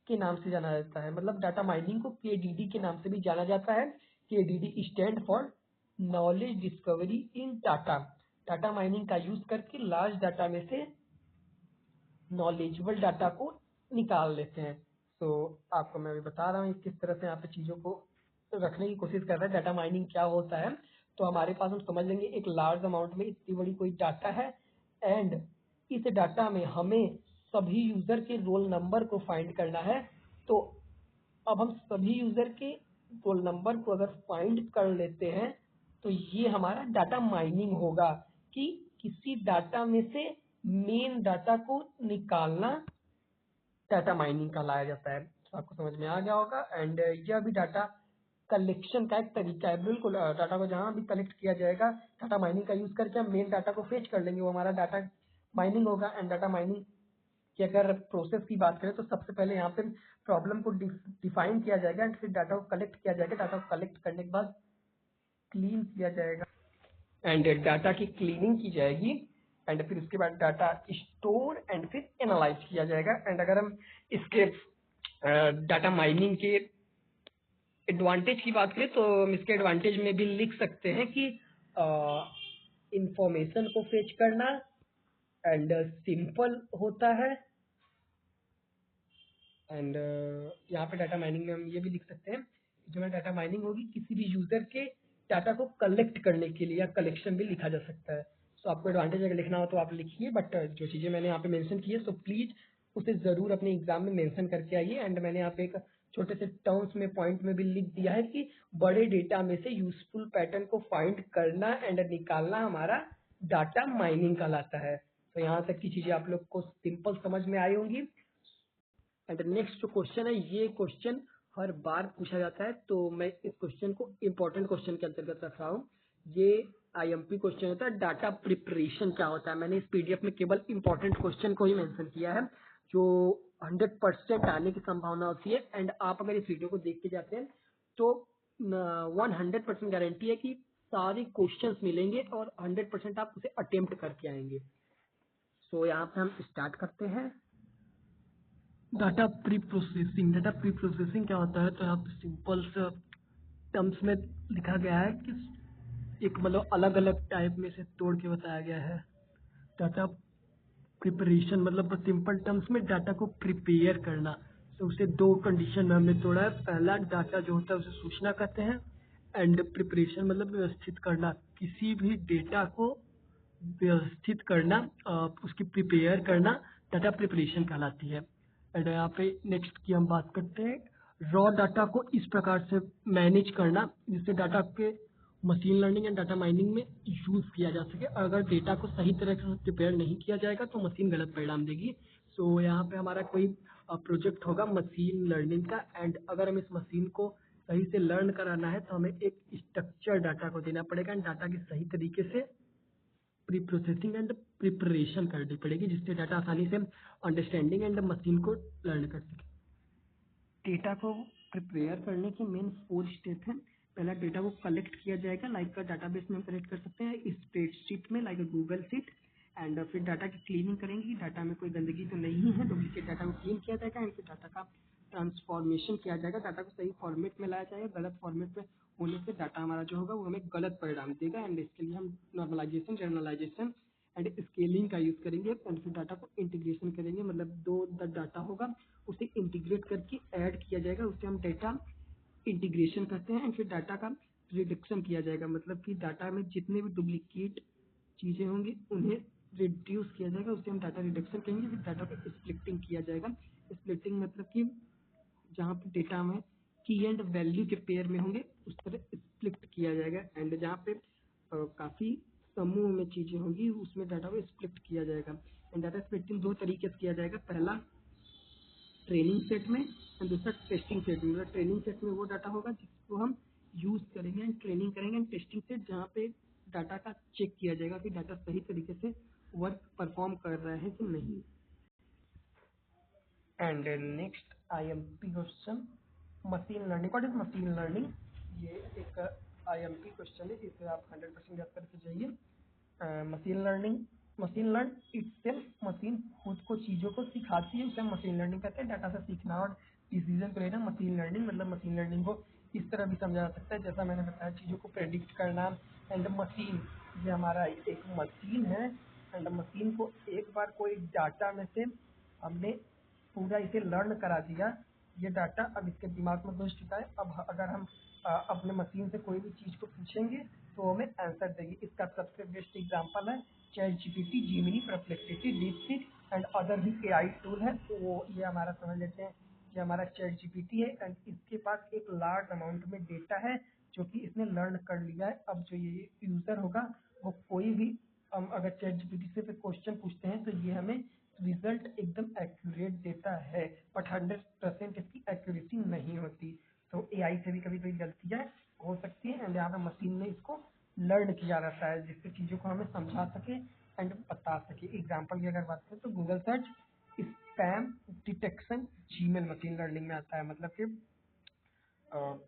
के नाम से जाना जाता है, मतलब डाटा माइनिंग को केडीडी के नाम से भी जाना जाता है। KDD stand for knowledge discovery in data. Data mining का यूज करके लार्ज डाटा में से नॉलेजेबल डाटा को निकाल लेते हैं। तो आपको मैं अभी बता रहा हूँ किस तरह से यहाँ पे चीज़ों को रखने की कोशिश कर रहे हैं। डाटा माइनिंग क्या होता है, तो हमारे पास हम समझ लेंगे एक लार्ज अमाउंट में इतनी बड़ी कोई डाटा है एंड इस डाटा में हमें सभी यूजर के रोल नंबर को फाइंड करना है। तो अब हम सभी यूजर के रोल नंबर को अगर फाइंड कर लेते हैं तो ये हमारा डाटा माइनिंग होगा कि किसी डाटा में से मेन डाटा को निकालना डाटा माइनिंग कहलाया जाता है। तो आपको समझ में आ गया होगा। एंड यह भी डाटा कलेक्शन का एक तरीका है। बिल्कुल डाटा को जहां भी कलेक्ट किया जाएगा डाटा माइनिंग का यूज करके हम मेन डाटा को फेच कर लेंगे, वो हमारा डाटा माइनिंग होगा। एंड डाटा माइनिंग की अगर प्रोसेस की बात करें तो सबसे पहले यहाँ पे प्रॉब्लम को डिफाइन किया जाएगा एंड फिर डाटा को कलेक्ट किया जाएगा। डाटा को कलेक्ट करने के बाद क्लीन किया जाएगा एंड डाटा की क्लीनिंग की जाएगी एंड फिर उसके बाद डाटा स्टोर एंड फिर एनालाइज किया जाएगा। एंड अगर हम इसके डाटा माइनिंग के एडवांटेज की बात करें तो हम इसके एडवांटेज में भी लिख सकते हैं कि इंफॉर्मेशन को फेच करना एंड सिंपल होता है। एंड यहाँ पे डाटा माइनिंग में हम ये भी लिख सकते हैं कि जो डाटा माइनिंग होगी किसी भी यूजर के डाटा को कलेक्ट करने के लिए, या कलेक्शन भी लिखा जा सकता है। तो आपको एडवांटेज अगर लिखना हो तो आप लिखिए, बट जो चीज़ें मैंने यहाँ पे मेंशन की है सो प्लीज उसे ज़रूर अपने एग्जाम में मेंशन करके आइए। एंड मैंने यहाँ पे एक छोटे से टर्म्स में पॉइंट में भी लिख दिया है कि बड़े डेटा में से यूजफुल पैटर्न को फाइंड करना एंड निकालना हमारा डाटा माइनिंग कहलाता है। तो यहाँ तक की चीज़ें आप लोग को सिंपल समझ में आई होंगी। एंड नेक्स्ट जो क्वेश्चन है, ये क्वेश्चन हर बार पूछा जाता है तो मैं इस क्वेश्चन को इम्पोर्टेंट क्वेश्चन के अंतर्गत रख रहा हूँ। ये आईएमपी क्वेश्चन होता है, डाटा प्रिपरेशन क्या होता है। मैंने इस पीडीएफ में केवल इम्पोर्टेंट क्वेश्चन को ही मेंशन किया है जो 100% आने की संभावना होती है। एंड आप अगर इस वीडियो को देख के जाते हैं तो 100% गारंटी है कि सारे क्वेश्चंस मिलेंगे और 100% आप उसे अटेम्प्ट करके आएंगे। सो यहाँ पे हम स्टार्ट करते हैं। Data pre processing. Data pre processing क्या होता है, तो यहाँ पे सिंपल से टर्म्स में लिखा गया है कि एक मतलब अलग अलग टाइप में से तोड़ के बताया गया है। डाटा प्रिपरेशन मतलब सिंपल टर्म्स में डाटा को प्रिपेयर करना। तो उसे दो कंडीशन में हमने तोड़ा है। पहला, डाटा जो होता है उसे सूचना कहते हैं एंड प्रिपरेशन मतलब व्यवस्थित करना। किसी भी डेटा को व्यवस्थित करना, उसकी प्रिपेयर करना डाटा प्रिपरेशन कहलाती है। एंड यहाँ पे नेक्स्ट की हम बात करते हैं, रॉ डाटा को इस प्रकार से मैनेज करना जिससे डाटा के machine learning and data mining में यूज किया जा सके। अगर डेटा को सही तरह से प्रिपेयर नहीं किया जाएगा तो मशीन गलत परिणाम देगी। सो यहाँ पे हमारा कोई प्रोजेक्ट होगा मशीन लर्निंग का एंड अगर हम इस मशीन को सही से लर्न कराना है तो हमें एक स्ट्रक्चर डाटा को देना पड़ेगा एंड डाटा की सही तरीके से प्री प्रोसेसिंग एंड प्रिपरेशन करनी पड़ेगी जिससे डाटा आसानी से अंडरस्टैंडिंग एंड मशीन को लर्न कर सके। डेटा को प्रिपेयर करने की मेन 4 स्टेप है। पहला, डेटा को कलेक्ट किया जाएगा लाइक डाटाबेस में हम कलेक्ट कर सकते हैं स्प्रेडशीट में लाइक गूगल शीट। एंड फिर डाटा की क्लीनिंग करेंगे, डाटा में कोई गंदगी तो नहीं है, डुप्लीकेट डाटा को क्लीन किया जाएगा एंड फिर डाटा का ट्रांसफॉर्मेशन किया जाएगा। डाटा को सही फॉर्मेट में लाया जाएगा। गलत फॉर्मेट में होने से डाटा हमारा जो होगा वो हमें गलत परिणाम देगा एंड इसके लिए हम नॉर्मलाइजेशन, जर्नलाइजेशन एंड स्केलिंग का यूज करेंगे। एंड फिर डाटा को इंटीग्रेशन करेंगे, मतलब दो डाटा होगा उसे इंटीग्रेट करके ऐड किया जाएगा, उसे हम डाटा इंटीग्रेशन कहते हैं। एंड फिर डाटा का रिडक्शन किया जाएगा, मतलब कि डाटा में जितने भी डुप्लीकेट चीजें होंगी उन्हें रिड्यूस किया जाएगा, उसे हम डाटा रिडक्शन कहेंगे। फिर डाटा को स्प्लिटिंग किया जाएगा। स्प्लिटिंग मतलब कि जहाँ पे डेटा में की एंड वैल्यू के पेयर में होंगे उस तरह स्प्लिट किया जाएगा। एंड जहाँ पे काफी समूह में चीजें होंगी उसमें डाटा को स्प्लिट किया जाएगा। एंड डाटा स्प्लिटिंग दो तरीके से किया जाएगा, पहला ट्रेनिंग सेट में एंड दूसरा टेस्टिंग सेट में। मतलब ट्रेनिंग सेट में वो डाटा होगा जिसको हम यूज करेंगे एंड ट्रेनिंग करेंगे, एंड टेस्टिंग सेट जहाँ पे डाटा का चेक किया जाएगा कि डाटा सही तरीके से वर्क परफॉर्म कर रहा है कि नहीं। And next IMP question, machine learning. What is machine learning? ये एक आईएमपी क्वेश्चन है जिसे आप 100% याद करके जाइए। मशीन लर्न इटसेल्फ, मशीन खुद को चीजों को सिखाती है, इसे हम मशीन लर्निंग कहते हैं। डाटा से सीखना और डिसीजन को लेना मशीन लर्निंग। मतलब मशीन लर्निंग को इस तरह भी समझा जा सकता है जैसा मैंने बताया, चीजों को प्रेडिक्ट करना। एंड मशीन, ये हमारा एक मशीन है एंड मशीन को एक बार कोई डाटा में से हमने पूरा इसे लर्न करा दिया, ये डाटा अब इसके दिमाग में घुस चुका है। अब अगर हम अपने मशीन से कोई भी चीज़ को पूछेंगे तो हमें आंसर देगी। इसका सबसे बेस्ट एग्जांपल है chat GPT, Gemini, perplexity, DeepSeek and other भी एआई टूल है। तो वो ये हमारा समझ लेते हैं कि हमारा चैट जीपीटी है एंड इसके पास एक लार्ज अमाउंट में डेटा है जो कि इसने लर्न कर लिया है। अब जो ये यूज़र होगा वो कोई भी हम अगर चैट जीपीटी से फिर क्वेश्चन पूछते हैं तो ये हमें रिजल्ट एकदम एक्यूरेट देता है, बट 100% इसकी एक्यूरेसी नहीं होती। तो एआई से भी कभी कभी गलतियाँ हो सकती है एंड यहाँ पे मशीन ने इसको लर्न किया रहता है जिससे चीज़ों को हमें समझा सके एंड बता सके। एग्जाम्पल की अगर बात करें तो Google search spam detection Gmail machine learning में आता है। मतलब कि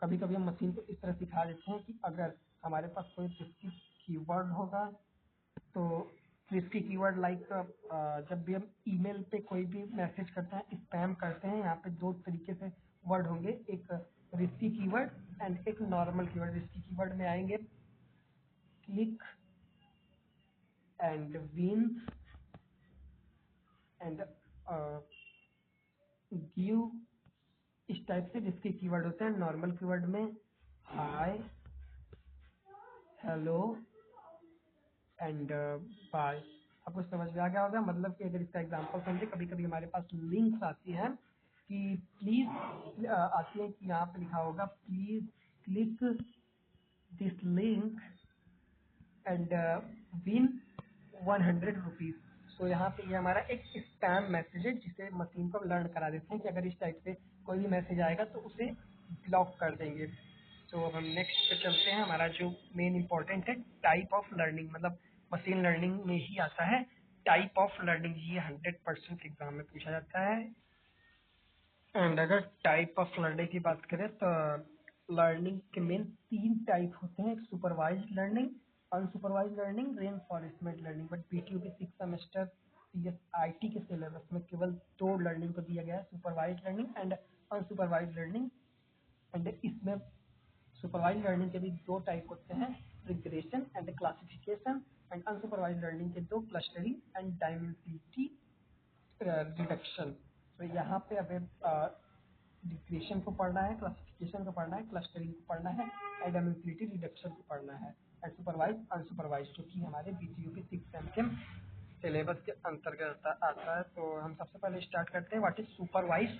कभी कभी हम मशीन को इस तरह सिखा देते हैं कि अगर हमारे पास कोई रिस्की कीवर्ड होगा तो रिस्की कीवर्ड लाइक जब भी हम ईमेल पे कोई भी मैसेज करते हैं स्पैम करते हैं, यहाँ पे दो तरीके से वर्ड होंगे, एक रिस्की कीवर्ड एंड एक नॉर्मल कीवर्ड। रिस्की कीवर्ड में आएंगे click and win and give, इस टाइप से रिस्की कीवर्ड होते हैं। नॉर्मल कीवर्ड में हाय, हेलो एंड बाय। आपको समझ में आ गया होगा। मतलब कि अगर इसका एग्जांपल समझे, कभी कभी हमारे पास लिंक्स आती हैं कि प्लीज आती है कि यहाँ पे लिखा होगा please click this link and win 100 rupees. तो यहाँ पे ये हमारा एक स्पैम मैसेज है जिसे मशीन को लर्न करा देते हैं कि अगर इस टाइप से कोई भी मैसेज आएगा तो उसे ब्लॉक कर देंगे। तो अब हम नेक्स्ट पे चलते हैं। हमारा जो मेन इंपॉर्टेंट है टाइप ऑफ लर्निंग, मतलब मशीन लर्निंग में ही आता है टाइप ऑफ लर्निंग। ये 100% एग्जाम में पूछा जाता है। एंड अगर टाइप ऑफ लर्निंग की बात करें तो लर्निंग के मेन 3 टाइप होते हैं, एक supervised learning, unsupervised learning, reinforcement learning. But BTU के 6 सेमेस्टर पीएसआईटी के सिलेबस में केवल 2 लर्निंग को दिया गया है, supervised learning and unsupervised learning. And इसमें सुपरवाइज्ड लर्निंग के भी 2 टाइप होते हैं, regression and classification. And unsupervised learning के 2, क्लस्टरिंग एंड डायमेंसिटी रिडक्शन। तो यहाँ पे हमें डिक्रेशन को पढ़ना है, क्लासिफिकेशन को पढ़ना है, क्लस्टरिंग को पढ़ना है, डायमेंसिटी रिडक्शन को पढ़ना है। एंड सुपरवाइज अनसुपरवाइज जो कि हमारे बीटीयू के 6 सेम के सिलेबस के अंतर्गत आता है। तो हम सबसे पहले स्टार्ट करते हैं what is supervise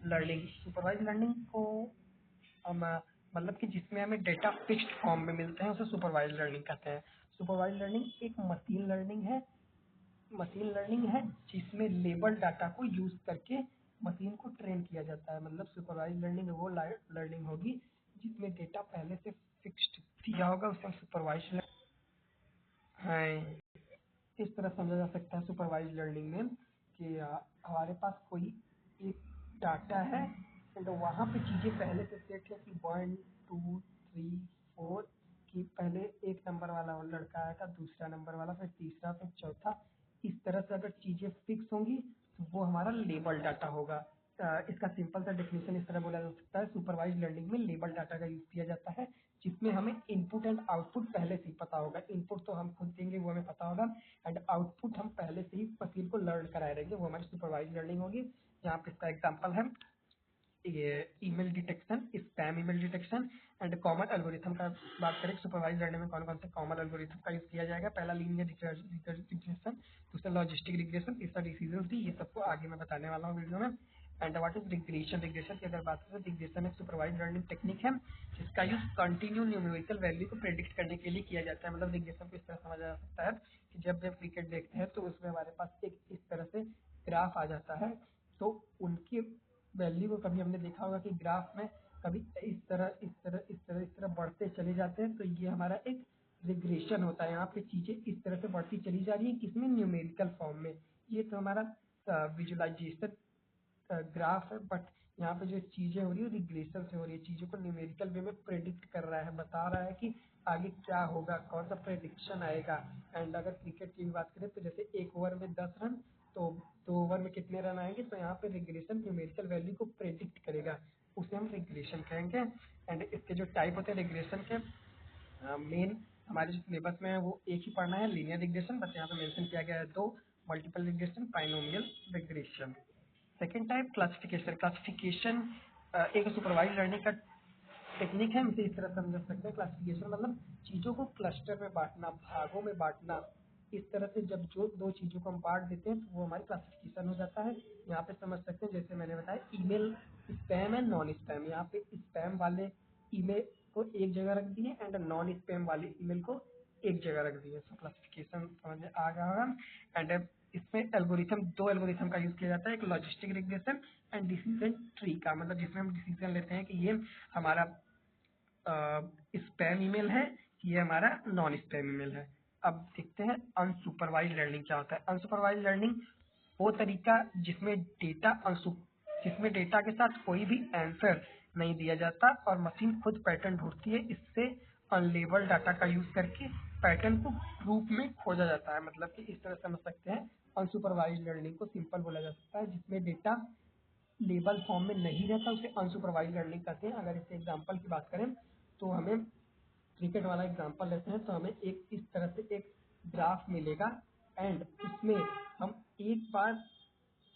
learning. Supervise learning को हम मतलब कि जिसमें हमें डेटा फिक्स्ड फॉर्म में मिलते हैं उसे सुपरवाइज लर्निंग कहते हैं। सुपरवाइज लर्निंग एक मशीन लर्निंग है जिसमें लेबल डाटा को यूज करके मशीन को ट्रेन किया जाता है। मतलब सुपरवाइज लर्निंग वो लर्निंग होगी जिसमें डेटा पहले से फिक्स्ड दिया होगा, उसे हम सुपरवाइज है। इस तरह समझा जा सकता है सुपरवाइज लर्निंग में कि हमारे पास कोई एक डाटा है एंड वहाँ पे चीज़ें पहले से सेट है कि 1 2 3 4 कि पहले एक नंबर वाला वो लड़का आएगा, दूसरा नंबर वाला, फिर तीसरा, फिर चौथा। इस तरह से अगर चीज़ें फिक्स होंगी तो वो हमारा लेबल डाटा होगा। इसका सिंपल सा डेफिनेशन इस तरह बोला जा सकता है, सुपरवाइज लर्निंग में लेबल डाटा का यूज किया जाता है जिसमें हमें इनपुट एंड आउटपुट पहले से ही पता होगा। इनपुट तो हम खुद देंगे वो हमें पता होगा एंड आउटपुट हम पहले से ही मशीन को लर्न कराए रहेंगे, वो हमारी सुपरवाइज लर्निंग होगी। यहाँ पे इसका एग्जाम्पल है ये email detection, spam email detection and common algorithm का बात करें। सुपरवाइज लर्निंग में कौन कौन से कॉमन एल्गोरिथम का यूज किया जाएगा। पहला लीनियर रिग्रेशन, दूसरा लॉजिस्टिक रिग्रेशन, तीसरा डिसीजन ट्री। ये सबको आगे मैं बताने वाला हूँ वीडियो में। And what is regression. Regression की अगर बात करें, रिग्रेशन एक सुपरवाइज लर्निंग टेक्निक है जिसका यूज कंटिन्यू न्यूमेरिकल वैल्यू को प्रेडिक्ट करने के लिए किया जाता है। मतलब रिग्रेशन को इस तरह समझा जा सकता है कि जब जब क्रिकेट देखते हैं तो उसमें हमारे पास एक इस तरह से ग्राफ आ जाता है, तो उनकी वैल्यू को कभी हमने देखा होगा कि ग्राफ में कभी इस तरह इस तरह इस तरह इस तरह बढ़ते चले जाते हैं, तो ये हमारा एक रिग्रेशन होता है। यहाँ पे चीजें इस तरह से बढ़ती चली जा रही है, किसमें, न्यूमेरिकल फॉर्म में। ये तो हमारा विजुअलाइजेशन ग्राफ है, बट यहाँ पे जो चीजें हो रही है रिग्रेशन से हो रही है, चीजों को न्यूमेरिकल वे में प्रेडिक्ट कर रहा है, बता रहा है कि आगे क्या होगा, कौन सा प्रेडिक्शन आएगा। एंड अगर क्रिकेट की भी बात करें तो जैसे 1 ओवर में 10 रन, तो 2 ओवर में कितने रन आएंगे, तो यहाँ पे रिग्रेशन न्यूमेरिकल वैल्यू को प्रेडिक्ट करेगा, उसे हम रिग्रेशन कहेंगे। एंड इसके जो टाइप होते हैं रिग्रेशन के, मेन हमारे जो सिलेबस में है वो एक ही पढ़ना है, लीनियर रिग्रेशन, बस यहाँ पे मेंशन किया गया है 2, multiple regression, binomial regression. Second type classification. Classification एक सुपरवाइज लर्निंग का टेक्निक है, हम इसे इस तरह समझ सकते हैं। क्लासिफिकेशन मतलब चीज़ों को क्लस्टर में बांटना, भागों में बांटना। इस तरह से जब जो दो चीज़ों को हम बांट देते हैं तो वो हमारी क्लासिफिकेशन हो जाता है। यहाँ पे समझ सकते हैं, जैसे मैंने बताया email spam and non spam. यहाँ पे स्पैम वाले ईमेल को एक जगह रख दिए एंड नॉन स्पैम वाले ईमेल को एक जगह रख दिए। सो क्लासिफिकेशन समझ में आ गया होगा। एंड इसमें एल्गोरिथम, दो एल्गोरिथम का यूज़ किया जाता है, एक logistic regression and decision tree का। मतलब जिसमें हम डिसीजन लेते हैं कि ये हमारा स्पैम ईमेल है, ये हमारा नॉन स्पैम ईमेल है। अब देखते हैं अनसुपरवाइज लर्निंग क्या होता है। अनसुपरवाइज लर्निंग वो तरीका जिसमें डेटा के साथ कोई भी आंसर नहीं दिया जाता और मशीन खुद पैटर्न ढूंढती है। इससे अनलेबल डाटा का यूज करके पैटर्न को ग्रुप में खोजा जाता है। मतलब कि इस तरह समझ सकते हैं अनसुपरवाइज लर्निंग को सिंपल बोला जा सकता है। जिसमें डेटा लेबल फॉर्म में नहीं रहता उसे अनसुपरवाइज लर्निंग कहते हैं। अगर इसके एग्जांपल की बात करें तो हमें क्रिकेट वाला एग्जांपल लेते हैं तो हमें एक इस तरह से एक ग्राफ मिलेगा एंड उसमें हम एक बार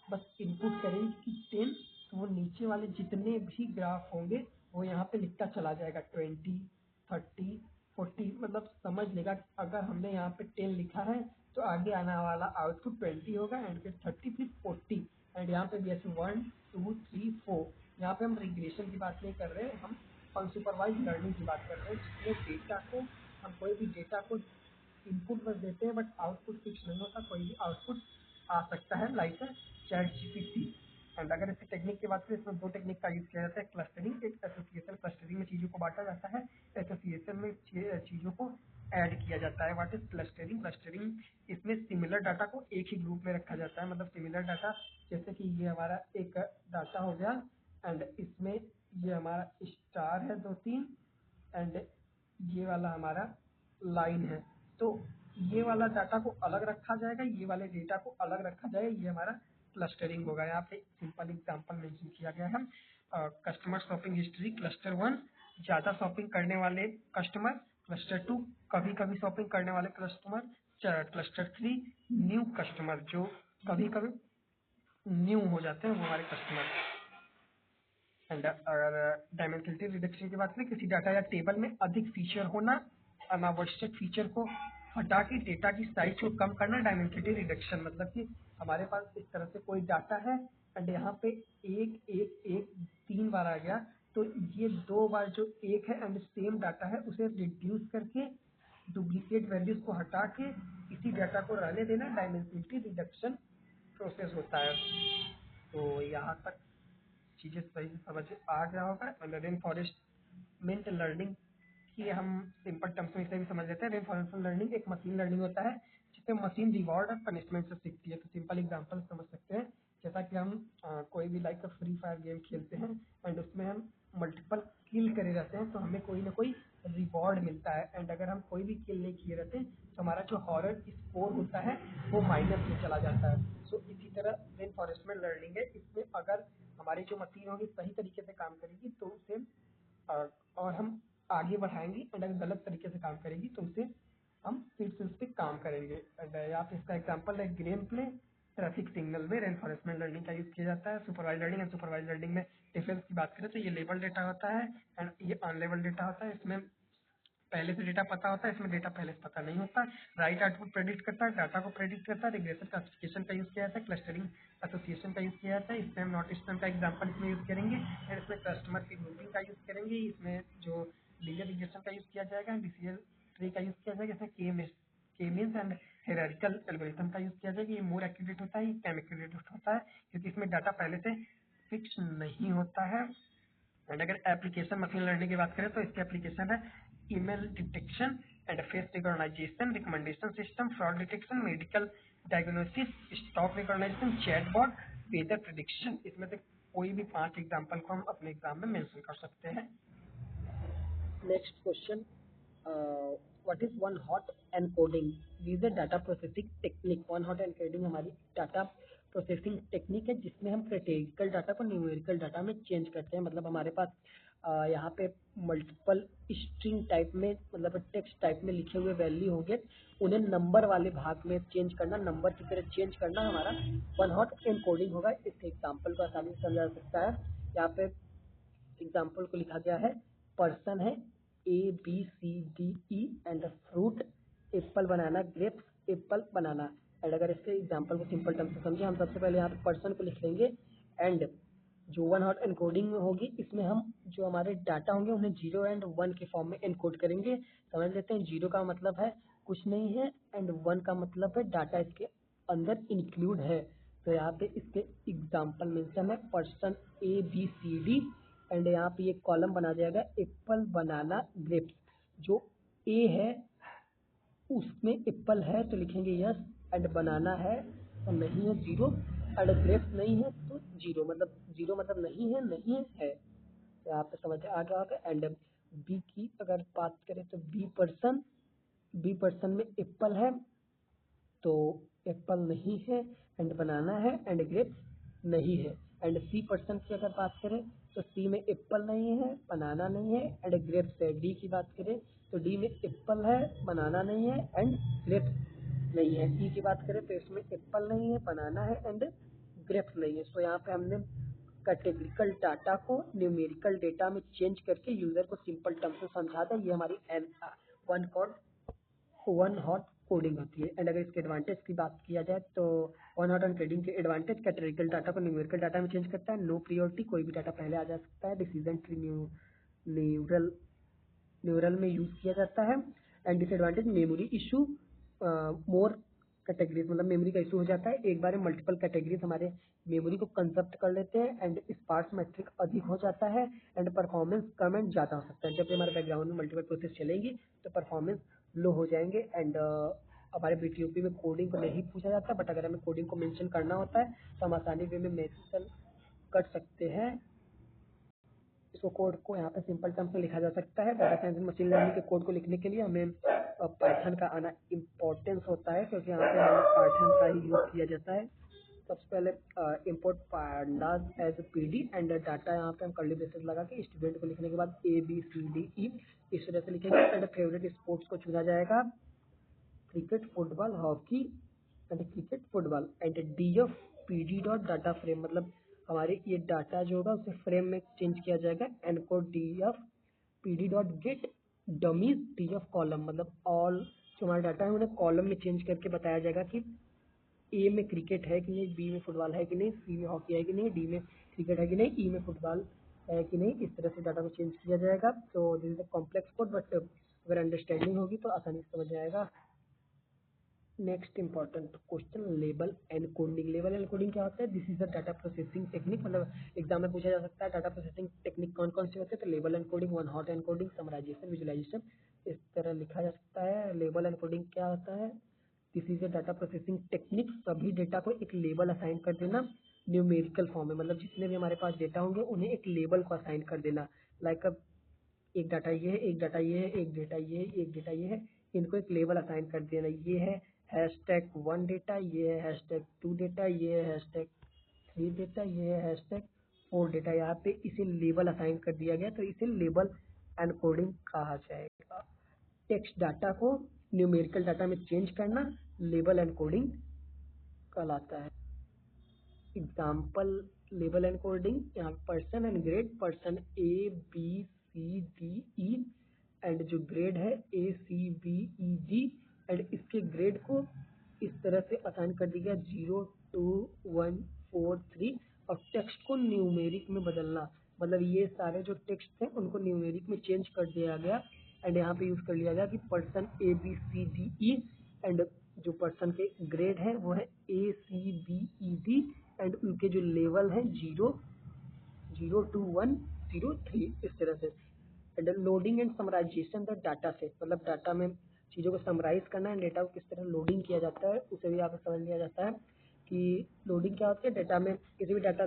बस इनपुट करेंगे कि 10, तो वो नीचे वाले जितने भी ग्राफ होंगे वो यहाँ पे लिखता चला जाएगा 20, 30, 40। मतलब समझ लेगा कि अगर हमने यहाँ पे 10 लिखा है तो आगे आने वाला आउटपुट 20 होगा एंड फिर 30, फिर 40 एंड यहाँ पे भी ऐसे 1, 2, 3, 4। यहाँ पे हम रिग्रेशन की बात नहीं कर रहे, हम अनसुपरवाइज लर्निंग की बात कर रहे हैं, जिसमें डेटा को हम कोई भी डेटा को इनपुट बस देते हैं बट आउटपुट फिक्स नहीं होता, कोई भी आउटपुट आ सकता है लाइक चैट जीपीटी। एंड अगर इसकी टेक्निक की बात करें, इसमें दो टेक्निक का यूज किया जाता है, क्लस्टरिंग, एक एसोसिएशन। क्लस्टरिंग में चीज़ों को बांटा जाता है, एसोसिएशन में चीज़ों को ऐड किया जाता है। What is clustering? क्लस्टरिंग इसमें सिमिलर डाटा को एक ही ग्रुप में रखा जाता है। मतलब सिमिलर डाटा, जैसे कि ये हमारा एक डाटा हो गया एंड इसमें ये हमारा स्टार है 2-3 एंड ये वाला हमारा लाइन है। तो ये वाला डाटा को अलग रखा जाएगा, ये वाले डेटा को अलग रखा जाएगा, ये हमारा क्लस्टरिंग होगा। यहाँ पे सिंपल एग्जांपल मेंशन किया गया है। कस्टमर शॉपिंग हिस्ट्री, क्लस्टर 1 ज़्यादा शॉपिंग करने वाले कस्टमर, क्लस्टर 2 कभी कभी शॉपिंग करने वाले कस्टमर, क्लस्टर 3 न्यू कस्टमर, जो कभी कभी न्यू हो जाते हैं वो हमारे कस्टमर। एंड अगर डायमेंसिटी रिडक्शन की बात करें, किसी डाटा या टेबल में अधिक फीचर होना, अनावश्यक फीचर को हटा के डेटा की साइज को कम करना, डायमेंसिटी रिडक्शन। मतलब कि हमारे पास इस तरह से कोई डाटा है एंड यहाँ पे एक एक एक 3 बार आ गया, तो ये 2 बार जो एक है एंड सेम डाटा है उसे रिड्यूस करके डुप्लीकेट वैल्यूज को हटा के इसी डाटा को रहने देना, डायमेंसिटी रिडक्शन प्रोसेस होता है। तो यहाँ तक चीज़ें सही से समझ आ गया होगा। और रेन फॉरेस्टमेंट लर्निंग की हम सिंपल टर्म्स में इसे भी समझ लेते हैं। रेन फॉरेस्टमेंट लर्निंग एक मशीन लर्निंग होता है जिसमें मशीन रिवॉर्ड और पनिशमेंट से सीखती है। तो सिंपल एग्जांपल समझ सकते हैं, जैसा कि हम कोई भी लाइक फ्री फायर गेम खेलते हैं एंड उसमें हम मल्टीपल किल करे रहते हैं तो हमें कोई ना कोई रिवॉर्ड मिलता है। एंड अगर हम कोई भी किल नहीं किए रहते तो हमारा जो हॉरर स्कोर होता है वो माइनस में चला जाता है। सो इसी तरह रेन फॉरेस्टमेंट लर्निंग है। इसमें अगर हमारी जो मशीन होगी सही तरीके से काम करेगी तो उसे और हम आगे बढ़ाएंगे एंड अगर गलत तरीके से काम करेगी तो उसे हम फिर से उस पर काम करेंगे। एंड यहाँ पे इसका एग्जांपल है गेम प्ले, ट्रैफिक सिग्नल में रेनफोर्समेंट लर्निंग का यूज किया जाता है। Supervise learning and supervise learning में डिफरेंस की बात करें तो ये लेबल डेटा होता है एंड ये अनलेबल डेटा होता है। इसमें पहले से डेटा पता होता है, इसमें डेटा पहले से पता नहीं होता। राइट आउटपुट प्रेडिक्ट करता है, डाटा को प्रेडिक्ट करता है। रिग्रेशन क्लासिफिकेशन का यूज किया जाता है, क्लस्टरिंग एसोसिएशन का यूज किया जाता है। स्पैम नॉट स्पैम का एग्जांपल इसमें यूज करेंगे एंड इसमें कस्टमर की ग्रुपिंग का यूज करेंगे। इसमें जो लीनियर रिग्रेशन का यूज किया जाएगा, डिसीजन ट्री का यूज किया जाएगा। इसमें के मीन्स एंड हेरारिकल एल्गोरिथम का यूज किया जाएगा। ये मोर एक्यूरेट होता है, ये कम एक्यूरेट होता है क्योंकि इसमें डाटा पहले से फिक्स नहीं होता है। एंड अगर एप्लीकेशन मशीन लर्निंग की बात करें तो इसके एप्लीकेशन है email detection and face recognization, recommendation system, fraud detection, medical diagnosis, stock recognization, chatbot, weather prediction. इसमें से कोई भी 5 एग्जाम्पल को हम अपने एग्जाम में मेंशन कर सकते हैं। Next question, what is one hot encoding? This is data processing technique. One hot encoding हमारी डाटा प्रोसेसिंग टेक्निक है जिसमें हम क्रिटिकल डाटा को न्यूमेरिकल डाटा में चेंज करते हैं। मतलब हमारे पास यहाँ पे मल्टीपल स्ट्रिंग टाइप में मतलब टेक्स्ट टाइप में लिखे हुए वैल्यू होंगे, उन्हें नंबर वाले भाग में चेंज करना, नंबर की तरह चेंज करना हमारा वन हॉट एनकोडिंग होगा। इस एग्जाम्पल को आसानी से समझा जा सकता है। यहाँ पे एग्जाम्पल को लिखा गया है, पर्सन है ABCDE and fruit apple banana grapes apple banana. And अगर इसके एग्जाम्पल को सिंपल टर्म से समझे, हम सबसे पहले यहाँ पे पर्सन को लिख लेंगे एंड जो वन हॉट एनकोडिंग में होगी, इसमें हम जो हमारे डाटा होंगे उन्हें 0 एंड 1 के फॉर्म में एनकोड करेंगे। समझ लेते हैं, 0 का मतलब है कुछ नहीं है एंड 1 का मतलब है डाटा इसके अंदर इंक्लूड है। तो यहाँ पे इसके एग्जाम्पल मेंशन है पर्सन ABCD एंड यहाँ पे ये कॉलम बना जाएगा एप्पल बनाना ग्रेप्स। जो ए है उसमें एप्पल है तो लिखेंगे यस, एंड बनाना है तो नहीं है 0, एंड ग्रेप्स नहीं है तो 0, मतलब 0 मतलब नहीं है, नहीं है। तो यहाँ पे समझ आ गया। एंड बी की अगर बात करें तो बी पर्सन में एप्पल है तो एप्पल नहीं है एंड बनाना है एंड ग्रेप्स नहीं है। एंड सी पर्सन की अगर बात करें तो सी में एप्पल नहीं है, बनाना नहीं है एंड ग्रेप्स है। डी की बात करें तो डी में एप्पल है, बनाना नहीं है एंड ग्रेप्स नहीं है। ई की बात करें तो इसमें एप्पल नहीं है, बनाना है एंड ग्रेप्स नहीं है। सो यहाँ पे हमने कैटेगरिकल डाटा को न्यूमेरिकल डेटा में चेंज करके यूजर को सिंपल टर्म से समझा दें। ये हमारी वन हॉट कोडिंग होती है। एंड अगर इसके एडवांटेज की बात किया जाए तो वन हॉट कोडिंग के एडवांटेज, कैटेगरिकल डाटा को न्यूमेरिकल डाटा में चेंज करता है, नो प्रियोरिटी, कोई भी डाटा पहले आ जा सकता है, डिसीजन ट्री न्यूरल में यूज किया जाता है। And disadvantage memory issue, more categories मतलब मेमोरी का इशू हो जाता है, एक बार में मल्टीपल कैटेगरीज हमारे मेमोरी को कंजप्ट कर लेते हैं एंड स्पार्स मैट्रिक अधिक हो जाता है एंड परफॉर्मेंस कम एंड ज़्यादा हो सकता है। जब भी हमारे बैकग्राउंड में मल्टीपल प्रोसेस चलेंगी तो परफॉर्मेंस लो हो जाएंगे। एंड हमारे BTOP में कोडिंग को नहीं पूछा जाता, बट अगर हमें कोडिंग को मेंशन करना होता है तो हम आसानी वे में मेंशन कर सकते हैं। इसको कोड को यहाँ पे सिंपल टर्म्स में लिखा जा सकता है। Data science and machine learning के कोड को लिखने के लिए हमें पाइथन का आना इम्पोर्टेंस होता है, क्योंकि यहाँ पे हमें पाइथन का ही यूज किया जाता है। सबसे पहले import pandas as PD and data, यहाँ पे हम कर्ली ब्रेसेस लगा के स्टूडेंट को लिखने के बाद ABCDE इस तरह से लिखेंगे। एंड फेवरेट स्पोर्ट्स को चुना जाएगा, cricket, football, hockey and cricket, football and DF PD dot data frame, मतलब हमारे ये डाटा जो होगा उसे फ्रेम में चेंज किया जाएगा। Encode DF PD dot gate dummies DF column, मतलब ऑल जो हमारा डाटा है उन्हें कॉलम में चेंज करके बताया जाएगा कि A में क्रिकेट है कि नहीं, B में फुटबॉल है कि नहीं, C में हॉकी है कि नहीं, D में क्रिकेट है कि नहीं, E में फुटबॉल है कि नहीं। इस तरह से डाटा को चेंज किया जाएगा। तो this is a complex code, but अगर अंडरस्टैंडिंग होगी तो आसानी से समझ जाएगा। Next important question, label encoding. Label encoding क्या होता है? This is a data processing technique, मतलब एग्जाम में पूछा जा सकता है डाटा प्रोसेसिंग टेक्निक कौन कौन से होते हैं। तो label encoding, one hot encoding, summarisation, visualisation, इस तरह लिखा जा सकता है। लेबल एनकोडिंग क्या होता है? This is a data processing technique, सभी डेटा को एक लेबल असाइन कर देना न्यूमेरिकल फॉर्म में, मतलब जितने भी हमारे पास डेटा होंगे उन्हें एक लेबल को असाइन कर देना। लाइक अब एक डाटा ये है, एक डाटा ये है, एक डेटा ये है, एक डेटा ये है, इनको एक लेबल असाइन कर देना। ये है #1 डेटा, ये है #2 डेटा, ये है #3 डेटा, ये है #4 डेटा। यहाँ पे इसे लेबल असाइन कर दिया गया तो इसे लेबल एनकोडिंग कहा जाएगा। टेक्स्ट डाटा को न्यूमेरिकल डाटा में चेंज करना लेबल एनकोडिंग कहलाता है। एग्जाम्पल लेबल एनकोडिंग, यहाँ person and grade, person ABCDE and जो ग्रेड है ACBEG एंड इसके ग्रेड को इस तरह से असाइन कर दिया 0 2 1 4 3 और टेक्स्ट को न्यूमेरिक में बदलना, मतलब ये सारे जो टेक्स्ट थे उनको न्यूमेरिक में चेंज कर दिया गया। एंड यहाँ पे यूज कर लिया गया कि पर्सन ABCDE एंड जो पर्सन के ग्रेड है वो है ACBED एंड उनके जो लेवल है 0 0 2 1 0 3, इस तरह से। And loading and summarisation the data set, मतलब डाटा में चीज़ों को समराइज करना है, डेटा को किस तरह लोडिंग किया जाता है उसे भी यहाँ पे समझ लिया जाता है कि लोडिंग क्या होती है। डाटा में किसी भी डाटा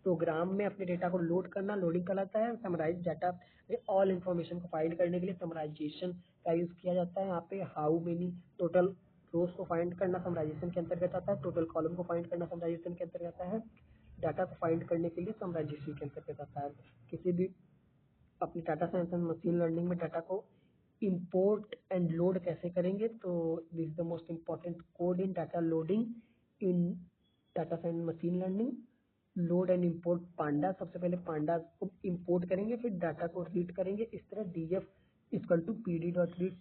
प्रोग्राम में अपने डेटा को लोड करना लोडिंग कहलाता है। समराइज डाटा में ऑल इन्फॉर्मेशन को फाइंड करने के लिए समराइजेशन का यूज किया जाता है। यहाँ पे हाउ मेनी टोटल रोज को फाइंड करना समराइजेशन के अंतर्गत आता है, टोटल कॉलम को फाइंड करना समराइजेशन के अंतर्गत आता है, डाटा को फाइंड करने के लिए समराइजेशन के अंतर्गत आता है। किसी भी अपने data science and machine learning में डाटा को इंपोर्ट एंड लोड कैसे करेंगे। तो this is the most important code in data loading in data science machine learning. Load and import panda, सबसे पहले पांडा को इंपोर्ट करेंगे, फिर डाटा को रीड करेंगे। इस तरह df equal to pd.read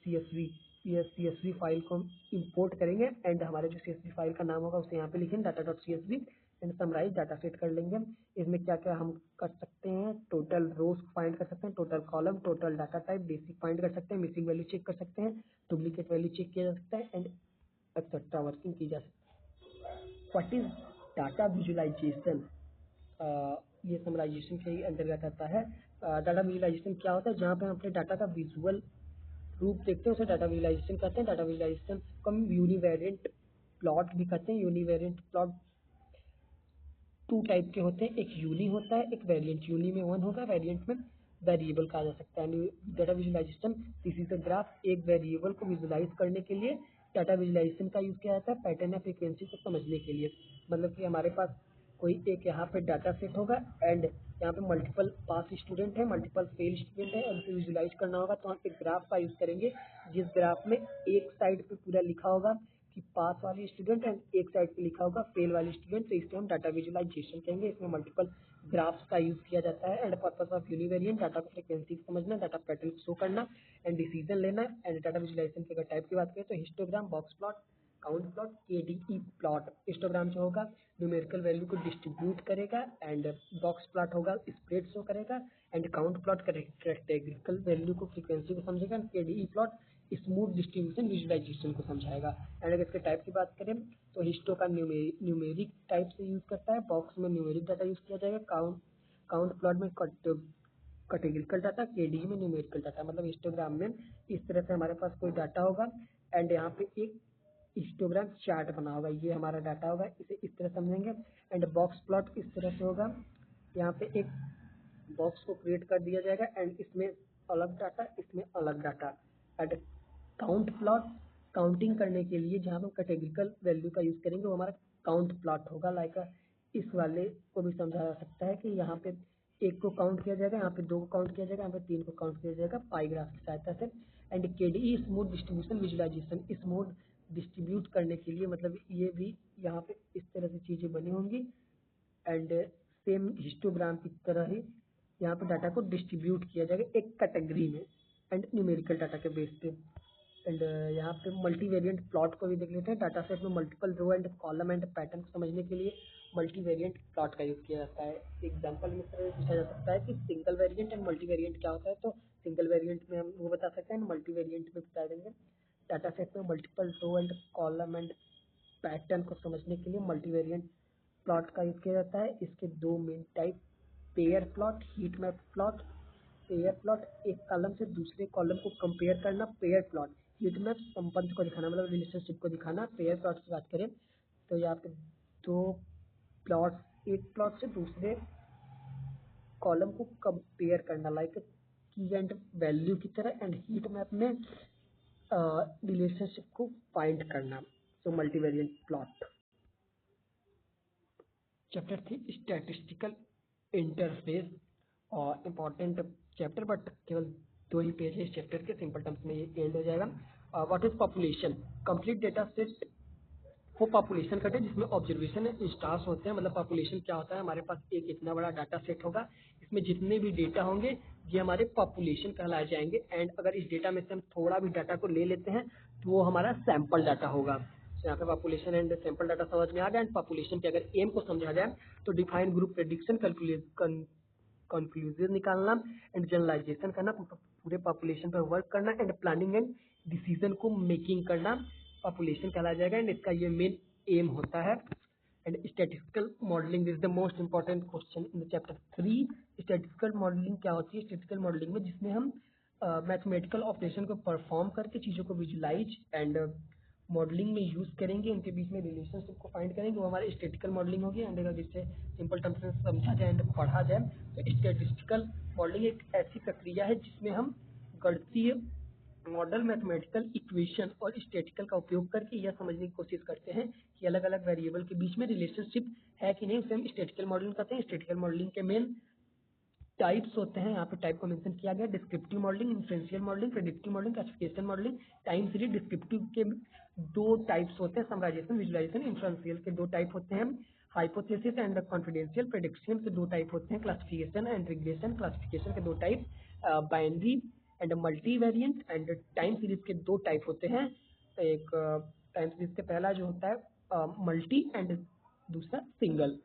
csv file को हम इंपोर्ट करेंगे एंड हमारे जो csv फाइल का नाम होगा उसे यहाँ पे लिखेंगे data.csv and summarise data set कर लेंगे। इसमें क्या क्या हम कर सकते हैं, टोटल रोज फाइंड कर सकते हैं, total column, total data type, basic find कर सकते हैं, मिसिंग वैल्यू चेक कर सकते हैं, डुप्लीकेट वैल्यू चेक किया जा सकता है एंड एक्सेट्रा वर्किंग की जा सकती है। What is data visualisation? ये समराइजेशन के ही अंतर्गत आता है। डाटा विजुअलाइजेशन क्या होता है? जहाँ पे हम अपने डाटा का विजुअल रूप देखते हैं उसे डाटा विजुअलाइजेशन कहते हैं। डाटा विजुअलाइजेशन को हम यूनिवेरिएंट प्लॉट भी कहते हैं। यूनिवेरिएंट प्लॉट टू टाइप के होते हैं, एक यूनी होता है, एक वेरिएंट। यूनी में 1 होगा, वेरिएंट में वेरिएबल कहा जा सकता है। Data visualisation this is the graph. एक वेरिएबल को विजुअलाइज करने के लिए डाटा विजुअलाइजेशन का यूज किया जाता है पैटर्न या फ्रीक्वेंसी को समझने के लिए। मतलब कि हमारे पास कोई एक यहाँ पे डाटा सेट होगा एंड यहाँ पे मल्टीपल पास स्टूडेंट है, मल्टीपल फेल स्टूडेंट है और उसे विजुअलाइज करना होगा तो हम एक ग्राफ का यूज करेंगे जिस ग्राफ में एक साइड पे पूरा लिखा होगा कि पास वाले स्टूडेंट एंड एक साइड पे लिखा होगा फेल वाले स्टूडेंट। तो इसको हम डाटा विजुअलाइजेशन कहेंगे। इसमें मल्टीपल ग्राफ्स का यूज किया जाता है and purpose of univariant data को फ्रीक्वेंसी समझना, डाटा पैटर्न शो करना एंड डिसीजन लेना। एंड डाटा विजुअलाइजेशन के अगर टाइप की बात करें तो histogram, box plot, count plot, KDE plot. Histogram जो होगा न्यूमेरिकल वैल्यू को डिस्ट्रीब्यूट करेगा एंड बॉक्स प्लॉट होगा स्प्रेड शो करेगा and count plot characteristical value को फ्रीक्वेंसी को समझेगा। KDE plot smooth distribution visualisation को समझाएगा। एंड अगर इसके टाइप की बात करें तो हिस्टो का न्यूमेरिक टाइप से यूज करता है, बॉक्स में न्यूमेरिक डाटा यूज किया जाएगा, काउंट प्लॉट में कैटेगरिकल डाटा, केडीई में न्यूमेरिकल डाटा। मतलब हिस्टोग्राम में इस तरह से हमारे पास कोई डाटा होगा एंड यहाँ पे एक हिस्टोग्राम चार्ट बना होगा, ये हमारा डाटा होगा, इसे इस तरह समझेंगे। एंड बॉक्स प्लॉट इस तरह से होगा, यहाँ पे एक बॉक्स को क्रिएट कर दिया जाएगा एंड इसमें अलग डाटा, इसमें अलग data. And count plot counting करने के लिए जहाँ हम कैटेगरिकल वैल्यू का यूज करेंगे वो हमारा काउंट प्लॉट होगा। लाइक इस वाले को भी समझा जा सकता है कि यहाँ पे एक को काउंट किया जाएगा, यहाँ पे 2 को काउंट किया जाएगा, यहाँ पे 3 को काउंट किया जाएगा पाई ग्राफ की सहायता से। And KDE smooth distribution visualisation, smooth distribute करने के लिए मतलब ये भी यहाँ पे इस तरह से चीजें बनी होंगी एंड सेम हिस्टोग्राम की तरह ही यहाँ पे डाटा को डिस्ट्रीब्यूट किया जाएगा एक कैटेगरी में एंड न्यूमेरिकल डाटा के बेस पे। एंड यहाँ पे मल्टीवेरिएंट प्लॉट को भी देख लेते हैं। डाटा सेट में multiple row and column and pattern को समझने के लिए मल्टीवेरिएंट प्लॉट का यूज किया जाता है। एग्जांपल में पूछा जा सकता है कि सिंगल वेरिएंट एंड मल्टीवेरिएंट क्या होता है। तो सिंगल वेरिएंट में हम वो बता सकते हैं, मल्टीवेरिएंट में बता देंगे। डाटा सेट में multiple row and column and pattern को समझने के लिए मल्टीवेरिएंट प्लॉट का यूज किया जाता है। इसके 2 main type, pair plot, heat map plot. Pair plot एक कॉलम से दूसरे कॉलम को कंपेयर करना, पेयर प्लॉट। हीट मैप संबंध को दिखाना, मतलब रिलेशनशिप को दिखाना। पेयर प्लॉट की बात करें तो यहाँ पे 2 प्लॉट, एक प्लॉट से दूसरे कॉलम को कंपेयर करना, लाइक की एंड वैल्यू की तरह। एंड हीट मैप में रिलेशनशिप को फाइंड करना। सो मल्टीवेरिएंट प्लॉट। चैप्टर 3 स्टैटिस्टिकल इंटरफेस, और इम्पॉर्टेंट चैप्टर बट केवल 2 ही पेज है इस चैप्टर के। सिंपल टर्म्स में ये एंड हो जाएगा। What is population? Complete data set वो पॉपुलेशन कटे जिसमें ऑब्जर्वेशन इंस्टांस होते हैं। मतलब पॉपुलेशन क्या होता है, हमारे पास एक इतना बड़ा डाटा सेट होगा, इसमें जितने भी डेटा होंगे ये हमारे पॉपुलेशन कहलाए जाएंगे। एंड अगर इस डेटा में से हम थोड़ा भी डाटा को ले लेते हैं तो वो हमारा सैंपल डाटा होगा। तो यहाँ पे पॉपुलेशन एंड सैंपल डाटा समझ में आ गया। एंड पॉपुलेशन के अगर एम को समझा जाए तो डिफाइन ग्रुप प्रेडिक्शन, कंक्लूजन निकालना एंड जनरलाइजेशन करना, पूरे पॉपुलेशन पर वर्क करना एंड प्लानिंग एंड डिसीजन को मेकिंग करना पॉपुलेशन कहलाया जाएगा। एंड इसका ये मेन एम होता है। And statistical modelling is the most important question in the chapter 3। Statistical modelling क्या होती है? स्टैटिस्टिकल मॉडलिंग में जिसमें हम मैथमेटिकल ऑपरेशन को परफॉर्म करके चीज़ों को विजुलाइज एंड मॉडलिंग में यूज करेंगे, उनके बीच में रिलेशनशिप को फाइंड करेंगे, वो हमारी स्टैटिस्टिकल मॉडलिंग होगी। एंड अगर जिससे सिंपल टर्म्स में समझा जाए एंड पढ़ा जाए तो स्टैटिस्टिकल मॉडलिंग एक ऐसी प्रक्रिया है जिसमें हम गणितीय मॉडल, मैथमेटिकल इक्वेशन और स्टैटिस्टिकल का उपयोग करके यह समझने की कोशिश करते हैं कि अलग अलग वेरिएबल के बीच में रिलेशनशिप है कि नहीं, उसे हम स्टैटिस्टिकल मॉडलिंग कहते हैं। स्टैटिस्टिकल मॉडलिंग के मेन टाइप्स होते हैं, यहाँ पे टाइप को मेंशन किया गया, descriptive modelling, inferential modelling, predictive modelling, classification modelling, time series. Descriptive के दो टाइप्स होते हैं, समराइजेशन, विजुअलाइजेशन। इन्फ्रेंशियल के दो टाइप होते हैं, हाइपोथेसिस एंड कॉन्फिडेंशियल। प्रेडिक्शन के दो टाइप होते हैं, क्लासिफिकेशन एंड रिग्रेशन। क्लासिफिकेशन के दो type, binary and multivariant. And time series के दो टाइप होते हैं, एक टाइम सीरीज के पहला जो होता है मल्टी एंड दूसरा सिंगल।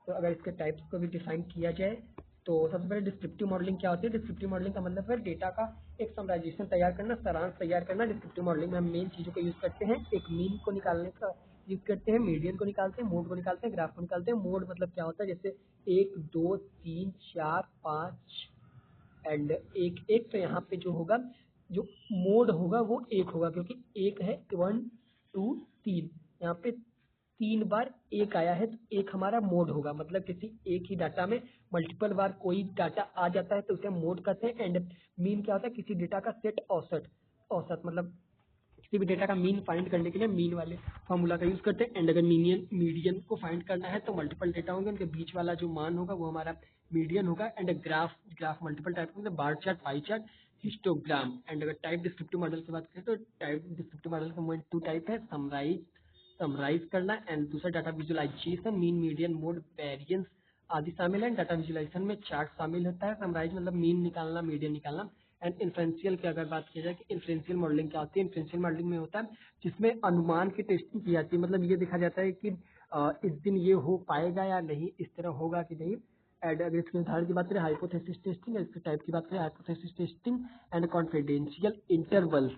तो अगर इसके टाइप्स को भी डिफाइन किया जाए तो सबसे पहले डिस्क्रिप्टिव मॉडलिंग क्या होती है। डिस्क्रिप्टिव मॉडलिंग का मतलब है डेटा का एक समराइजेशन तैयार करना, सारांश तैयार करना। डिस्क्रिप्टिव मॉडलिंग में हम मेन चीज़ों को यूज़ करते हैं, एक मीन को निकालने का यूज़ करते हैं, मीडियन को निकालते हैं, मोड को निकालते हैं, ग्राफ को निकालते हैं। मोड मतलब क्या होता है, जैसे 1 2 3 4 5 एंड एक एक। तो यहाँ पे जो होगा, जो मोड होगा वो एक होगा, क्योंकि एक है 1 2 3, यहाँ पे 3 बार एक आया है तो एक हमारा मोड होगा। मतलब किसी एक ही डाटा में मल्टीपल बार कोई डाटा आ जाता है तो उसे हम मोड कहते हैं। एंड मीन क्या होता है, किसी डेटा का सेट औसत। औसत मतलब किसी भी डेटा का मीन फाइंड करने के लिए मीन वाले फॉर्मूला का यूज करते हैं। एंड अगर मीडियन को फाइंड करना है तो मल्टीपल डेटा होंगे, उनके बीच वाला जो मान होगा वो हमारा मीडियन होगा। एंड ग्राफ मल्टीपल टाइप होंगे, bar chart, pie chart, histogram. And अगर टाइप डिस्क्रिप्टिव मॉडल की बात करें तो टाइप डिस्क्रिप्टिव मॉडल का मेन टू टाइप है, समराइज करना एंड दूसरा data visualisation. Mean, median, mode, variance आदि शामिल है। डाटा विजुअलाइजेशन में चार्ट शामिल होता है। समराइज मतलब मीन निकालना, मीडियन निकालना। एंड इन्फ्रेंशियल की अगर बात की जाए कि इन्फ्रेंशियल मॉडलिंग क्या होती है, इन्फ्रेंशियल मॉडलिंग में होता है जिसमें अनुमान की टेस्टिंग की जाती है। मतलब ये देखा जाता है कि इस दिन ये हो पाएगा या नहीं, इस तरह होगा कि नहीं। एंड अगर इसके उदाहरण की बात करें, हाइपोथेसिस टेस्टिंग, इसके टाइप की बात करें, hypothesis testing and confidential intervals.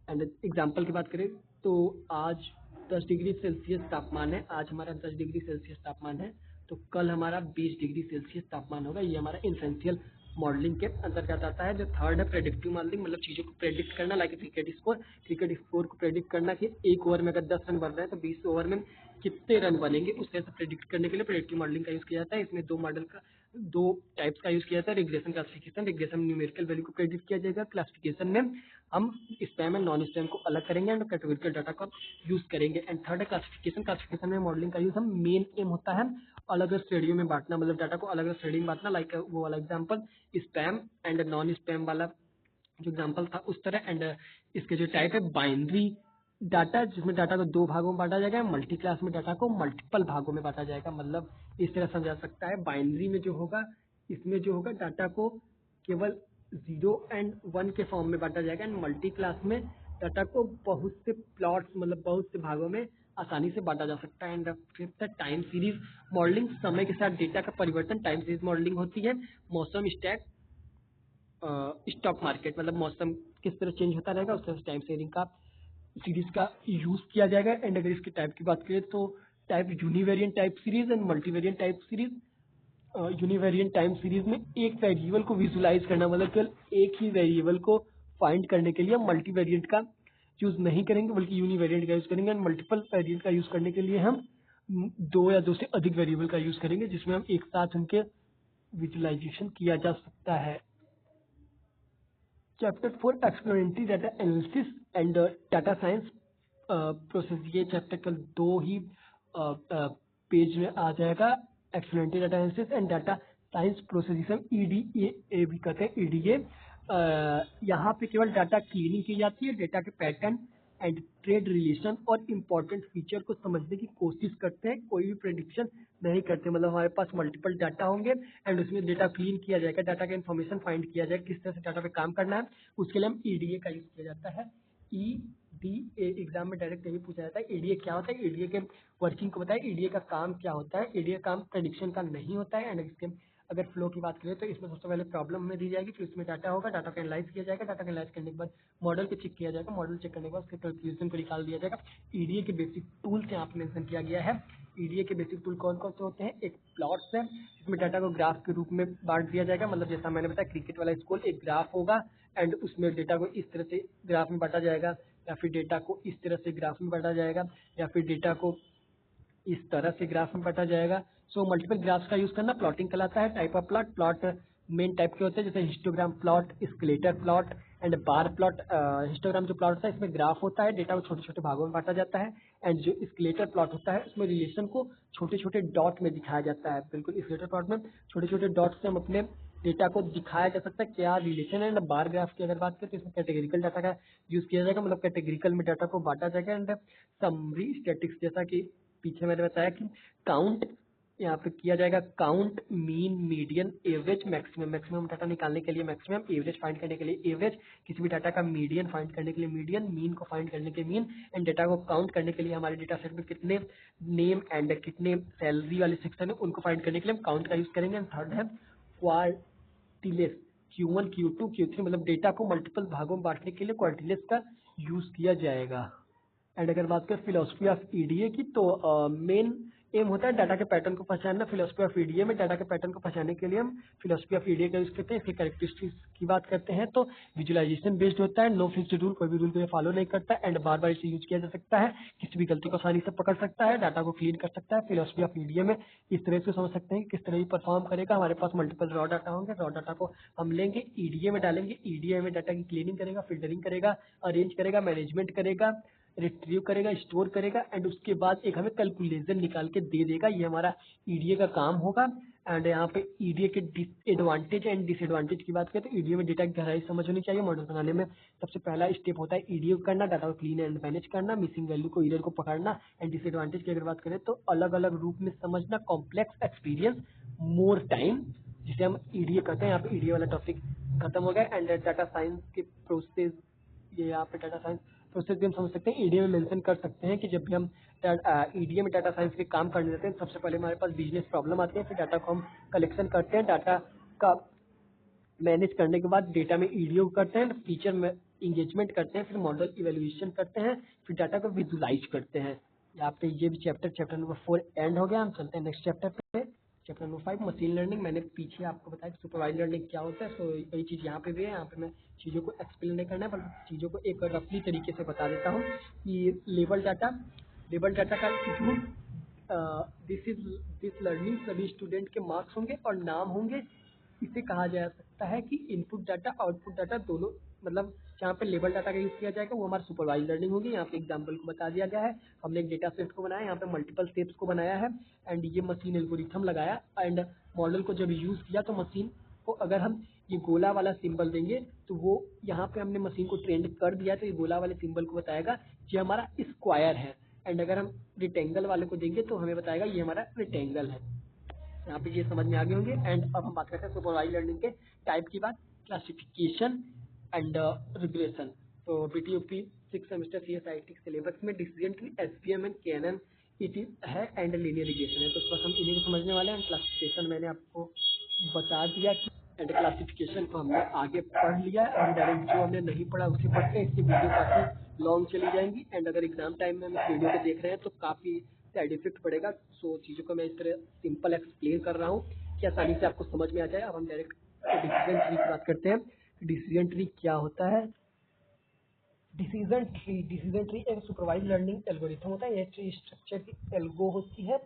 And example की बात करें तो आज 10 डिग्री सेल्सियस तापमान है, आज हमारा 10 डिग्री सेल्सियस तापमान है, तो कल हमारा 20 डिग्री सेल्सियस तापमान होगा। ये हमारा इन्फ्रेंशियल मॉडलिंग के अंतर्गत आता है। जो थर्ड है प्रेडिक्टिव मॉडलिंग, मतलब चीज़ों को प्रेडिक्ट करना, लाइक क्रिकेट स्कोर को प्रेडिक्ट करना कि एक ओवर में अगर 10 रन बन रहे हैं तो 20 ओवर में कितने रन बनेंगे, उस तरह से प्रेडिक्ट करने के लिए प्रेडिक्टिव मॉडलिंग का यूज़ किया जाता है। इसमें दो टाइप्स का यूज़ किया जाता है, रिग्रेशन, क्लासिफिकेशन। रिग्रेशन में न्यूमेरिकल वैल्यू को प्रेडिक्ट किया जाएगा, क्लासिफिकेशन में हम स्पैम एंड नॉन स्पैम को अलग करेंगे एंड कैटेगोरिकल डाटा का यूज करेंगे। एंड थर्ड है क्लासिफिकेशन। क्लासिफिकेशन में मॉडलिंग का यूज हम मेन एम होता है अलग अलग श्रेणियों में बांटना, मतलब डाटा को अलग अलग श्रेणी में बांटना। लाइक वो वाला example spam and non spam वाला जो एग्जाम्पल था उस तरह। एंड इसके जो टाइप है बाइनरी डाटा, जिसमें डाटा को दो भागों में बांटा जाएगा। मल्टी क्लास में डाटा को मल्टीपल भागों में बांटा जाएगा। मतलब इस तरह समझा सकता है, बाइनरी में जो होगा, इसमें जो होगा डाटा को केवल 0 और 1 के फॉर्म में बांटा जाएगा। एंड मल्टी क्लास में डाटा को बहुत से प्लॉट्स, मतलब बहुत से भागों में आसानी से बांटा जा सकता है। एंड फिफ्थ है टाइम सीरीज मॉडलिंग, समय के साथ डेटा का परिवर्तन टाइम सीरीज मॉडलिंग होती है। मौसम स्टॉक मार्केट, मतलब मौसम किस तरह चेंज होता रहेगा उस तरह से टाइम सीरीज का यूज किया जाएगा। एंड अगर इसकी टाइप की बात करें तो type univariant type series and multivariant type series. Univariant time series में एक वेरिएबल को विजुलाइज करना, मतलब केवल एक ही वेरिएबल को फाइंड करने के लिए हम मल्टीवेरिएंट का यूज नहीं करेंगे बल्कि यूनिवेरिएंट का यूज करेंगे। एंड मल्टीपल वेरिएंट का यूज करने के लिए हम दो या दो से अधिक वेरिएबल का यूज करेंगे, जिसमें हम एक साथ उनके विजुलाइजेशन किया जा सकता है। Chapter 4 exploratory data analysis and data science process. ये चैप्टर कल दो ही पेज में आ जाएगा। Exploratory data analysis and data science process, जिसे हम EDA भी कहते हैं। EDA यहाँ पे केवल डाटा क्लीनिंग की जाती है, डेटा के पैटर्न एंड ट्रेड रिलेशन और इम्पोर्टेंट फीचर को समझने की कोशिश करते हैं, कोई भी प्रेडिक्शन नहीं करते। मतलब हमारे पास मल्टीपल डाटा होंगे एंड उसमें डेटा क्लीन किया जाएगा, डाटा का इन्फॉर्मेशन फाइंड किया जाएगा, किस तरह से डाटा पे काम करना है, उसके लिए हम EDA का यूज किया जाता है। EDA एग्जाम में डायरेक्ट यही पूछा जाता है, EDA क्या होता है, EDA के वर्किंग को बताए, EDA का काम क्या होता है। EDA का काम प्रेडिक्शन का नहीं होता है। एंड इसके अगर फ्लो की बात करें तो इसमें सबसे पहले प्रॉब्लम में दी जाएगी, फिर उसमें डाटा होगा, डाटा का एनालाइज किया जाएगा, डाटा का एनालाइज करने के बाद मॉडल को चेक किया जाएगा, मॉडल चेक करने के बाद उसके कंक्लूजन को निकाल दिया जाएगा। EDA के बेसिक टूल्स यहाँ पे मेंशन किया गया है। EDA के बेसिक टूल कौन कौन से होते हैं, एक प्लॉट्स है जिसमें डाटा को ग्राफ के रूप में बांट दिया जाएगा। मतलब जैसा मैंने बताया क्रिकेट वाला स्कोर एक ग्राफ होगा एंड उसमें डेटा को इस तरह से ग्राफ में बांटा जाएगा, या फिर डेटा को इस तरह से ग्राफ में बांटा जाएगा, या फिर डेटा को इस तरह से ग्राफ में बांटा जाएगा। सो मल्टीपल ग्राफ्स का यूज करना प्लॉटिंग कहलाता है। Type of plot main type के होते हैं, जैसे histogram plot, skeletal plot and bar plot. Histogram जो प्लॉट होता है इसमें ग्राफ होता है, डेटा को छोटे छोटे भागों में बांटा जाता है। एंड जो स्केलेटर प्लॉट होता है उसमें रिलेशन को छोटे छोटे डॉट में दिखाया जाता है। बिल्कुल स्केलेटर प्लॉट में छोटे छोटे डॉट से हम अपने डेटा को दिखाया जा सकता है, क्या रिलेशन है। एंड बार ग्राफ की अगर बात करें तो इसमें कैटेगरिकल डाटा का यूज किया जाएगा, मतलब कैटेगरिकल में डाटा को बांटा जाएगा। एंड समरी स्टैटिक्स, जैसा कि पीछे मैंने बताया कि काउंट यहाँ पे किया जाएगा, count, mean, median, average, maximum. Maximum data निकालने के लिए मैक्सिमम, एवरेज फाइंड करने के लिए एवरेज, किसी भी डाटा का मीडियन फाइंड करने के लिए मीडियन, मीन को फाइंड करने के लिए मीन। एंड डाटा को काउंट करने के लिए हमारे डेटा सेट में कितने नेम एंड कितने सैलरी वाले सेक्शन है उनको फाइंड करने के लिए हम काउंट का यूज करेंगे। एंड थर्ड है क्वार्टिलेस, Q1, Q2, Q3, मतलब डेटा को मल्टीपल भागों में बांटने के लिए क्वार्टिलेस का यूज किया जाएगा। एंड अगर बात करें फिलोसफी ऑफ ईडीए की, तो मेन एम होता है डाटा के पैटर्न को पहचानना। फिलोसफी ऑफ ईडीए में डाटा के पैटर्न को पहचानने के लिए हम फिलोसफी ऑफ ईडीए का यूज करते हैं। इसकी कैरेक्टरिस्टिक्स की बात करते हैं तो विजुअलाइजेशन बेस्ड होता है, नो फिक्स्ड रूल, कोई भी रूल को ये फॉलो नहीं करता। एंड बार बार इसे यूज किया जा सकता है, किसी भी गलती को आसानी से पकड़ सकता है, डाटा को क्लीन कर सकता है। फिलोसफी ऑफ ईडीए में इस तरह से समझ सकते हैं कि किस तरह ये परफॉर्म करेगा। हमारे पास मल्टीपल रॉ डाटा होंगे, रॉ डाटा को हम लेंगे, ईडीए में डालेंगे, ईडीए में डाटा की क्लीनिंग करेगा, फिल्टरिंग करेगा, अरेंज करेगा, मैनेजमेंट करेगा, रिट्रीव करेगा, स्टोर करेगा। एंड उसके बाद एक हमें कैलकुलेशन निकाल के दे देगा। ये हमारा ईडीए का काम होगा। एंड यहाँ पे ईडीए के एडवांटेज एंड डिसएडवांटेज की बात करें तो ईडीए में डेटा की गहराई समझ होनी चाहिए। मॉडल बनाने में सबसे पहला स्टेप होता है ईडीए करना, डाटा को क्लीन एंड मैनेज करना, मिसिंग वैल्यू को, एरर को पकड़ना। एंड डिसएडवांटेज की अगर बात करें तो अलग अलग रूप में समझना, कॉम्प्लेक्स एक्सपीरियंस, मोर टाइम, जिसे हम ईडीए कहते हैं। यहाँ पे ईडीए वाला टॉपिक खत्म हो गया। एंड डाटा साइंस के प्रोसेस, ये यहाँ पे डाटा साइंस प्रोसेस भी हम समझ सकते हैं। ईडीए में मेंशन कर सकते हैं कि जब भी हम ईडीए में डाटा साइंस के काम करने जाते हैं, सबसे पहले हमारे पास बिजनेस प्रॉब्लम आती है, फिर डाटा को हम कलेक्शन करते हैं, डाटा का मैनेज करने के बाद डेटा में ईडीओ करते हैं, फीचर में इंगेजमेंट करते हैं, फिर मॉडल इवेल्युएशन करते हैं, फिर डाटा को विजुलाइज करते हैं। यहाँ पे ये भी चैप्टर नंबर 4 एंड हो गया। हम चलते हैं नेक्स्ट चैप्टर पे, चैप्टर नंबर 5 मशीन लर्निंग। मैंने पीछे आपको बताया कि सुपरवाइज लर्निंग क्या होता है, सो वही चीज़ यहाँ पे भी है। यहाँ पे मैं चीज़ों को एक्सप्लेन नहीं करना है, बल्कि चीज़ों को एक रफली तरीके से बता देता हूँ कि लेबल डाटा का यूज, दिस लर्निंग सभी स्टूडेंट के मार्क्स होंगे और नाम होंगे। इसे कहा जा सकता है कि इनपुट डाटा आउटपुट डाटा दोनों, मतलब जहाँ पे लेबल डाटा का यूज किया जाएगा वो हमारा सुपरवाइज लर्निंग होगी। यहाँ पे एग्जांपल को बता दिया गया है, हमने एक डेटा सेट को बनाया, यहाँ पे मल्टीपल स्टेप्स को बनाया है। एंड ये मशीन एल्गोरिथम लगाया एंड मॉडल को जब यूज किया तो मशीन को अगर हम ये गोला वाला सिंबल देंगे तो वो, यहाँ पे हमने मशीन को ट्रेंड कर दिया तो ये गोला वाले सिंबल को बताएगा ये हमारा स्क्वायर है। एंड अगर हम रिटेंगल वाले को देंगे तो हमें बताएगा ये हमारा रिटेंगल है। यहाँ पे ये समझ में आ गए होंगे। एंड अब हम बात करते हैं सुपरवाइज लर्निंग के टाइप की बात, क्लासिफिकेशन एंड रिग्रेशन। तो बीटीयूपी 6 सेमेस्टर सीएसआईटी सिलेबस में decision tree, SVM and KNN it है एंड लीनियर रिग्रेशन है। तो बस हम इन्हीं को समझने वाले हैं। क्लासिफिकेशन मैंने आपको बता दिया कि एंड क्लासिफिकेशन को हमने आगे पढ़ लिया है। हम डायरेक्ट जो हमने नहीं पढ़ा उसे पढ़ते हैं, इसकी वीडियो काफ़ी लॉन्ग चली जाएंगी। एंड अगर एग्जाम टाइम में हम इस वीडियो को देख रहे हैं तो काफ़ी साइड इफेक्ट पड़ेगा। सो चीज़ों को मैं इस तरह सिंपल एक्सप्लेन कर रहा हूँ कि आसानी से आपको समझ में आ जाए। अब हम डायरेक्ट डिसीजन ट्री की बात करते हैं। डिसीजन ट्री क्या होता है? डिसीजन ट्री एक सुपरवाइज लर्निंग एल्गोरिथम होता है। यह ट्री स्ट्रक्चर की एल्गो होती है।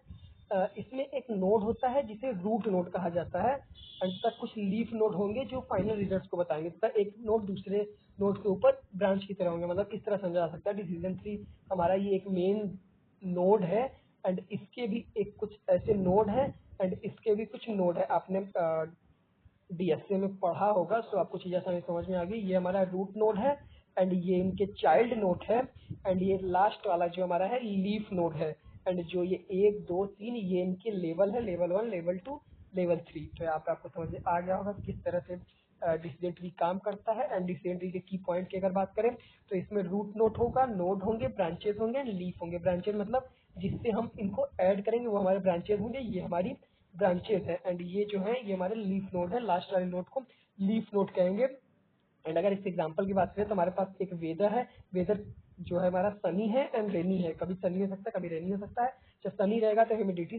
इसमें एक नोड होता है जिसे रूट नोड कहा जाता है। अंत तक कुछ लीफ नोड होंगे जो फाइनल रिजल्ट्स को बताएंगे, तथा एक नोड दूसरे नोड के ऊपर ब्रांच की तरह होंगे। मतलब इस तरह समझा जा सकता है डिसीजन ट्री हमारा ये एक मेन नोड है एंड इसके भी एक कुछ ऐसे नोड है एंड इसके भी कुछ नोड है। आपने डीएसए में पढ़ा होगा, तो आपको चीज़ें आसानी समझ में आ गई। ये हमारा रूट नोड है एंड ये इनके चाइल्ड नोड है। एंड ये लास्ट वाला जो हमारा है लीफ नोड है। एंड जो ये 1 2 3 ये इनके लेवल है, लेवल 1, लेवल 2, लेवल 3। तो यहाँ पे आपको समझ में आ गया होगा किस तरह से डिसीजन ट्री काम करता है। एंड डिसीजन ट्री के की पॉइंट की अगर बात करें तो इसमें रूट नोड होगा, नोड होंगे, ब्रांचेज होंगे, लीफ होंगे। ब्रांचेज मतलब जिससे हम इनको ऐड करेंगे वो हमारे ब्रांचेज होंगे, ये हमारी ब्रांचेज है। एंड ये जो है ये हमारे लीफ नोड है, लास्ट वाले नोड को लीफ नोड कहेंगे। एंड अगर इस एग्जांपल की बात करें तो हमारे पास एक वेदर है। वेदर जो है हमारा सनी है एंड रेनी है। कभी सनी हो सकता है, कभी रेनी हो सकता है। जब सनी रहेगा तो ह्यूमिडिटी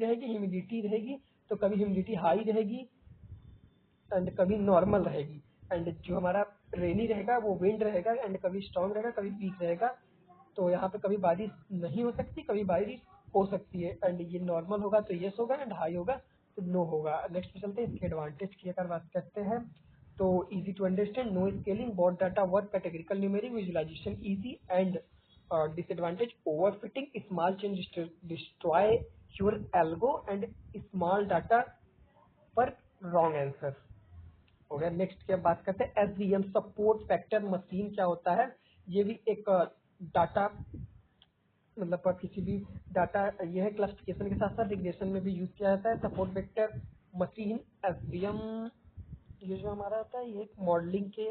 रहेगी तो कभी ह्यूमिडिटी हाई रहेगी एंड कभी नॉर्मल रहेगी। एंड जो हमारा रेनी रहेगा वो विंड रहेगा एंड कभी स्ट्रॉन्ग रहेगा, कभी वीक रहेगा। तो यहाँ पे कभी बारिश नहीं हो सकती, कभी बारिश हो सकती है। एंड ये नॉर्मल होगा तो यस होगा एंड हाई होगा तो नो होगा। नेक्स्ट पे चलते हैं, इसके एडवांटेज की अगर बात करते हैं तो easy to understand, no scaling, both data work, categorical numeric, visualisation easy. And disadvantage overfitting, small change destroy your algo and small data पर रॉन्ग आंसर। हो गया। नेक्स्ट की बात करते हैं एसवीएम, सपोर्ट वेक्टर मशीन क्या होता है। ये भी एक डाटा मतलब किसी भी डाटा, यह है क्लासिफिकेशन के साथ साथ रिग्रेशन में भी यूज किया जाता है। सपोर्ट वेक्टर मशीन एसवीएम ये जो हमारा होता है, ये एक मॉडलिंग के,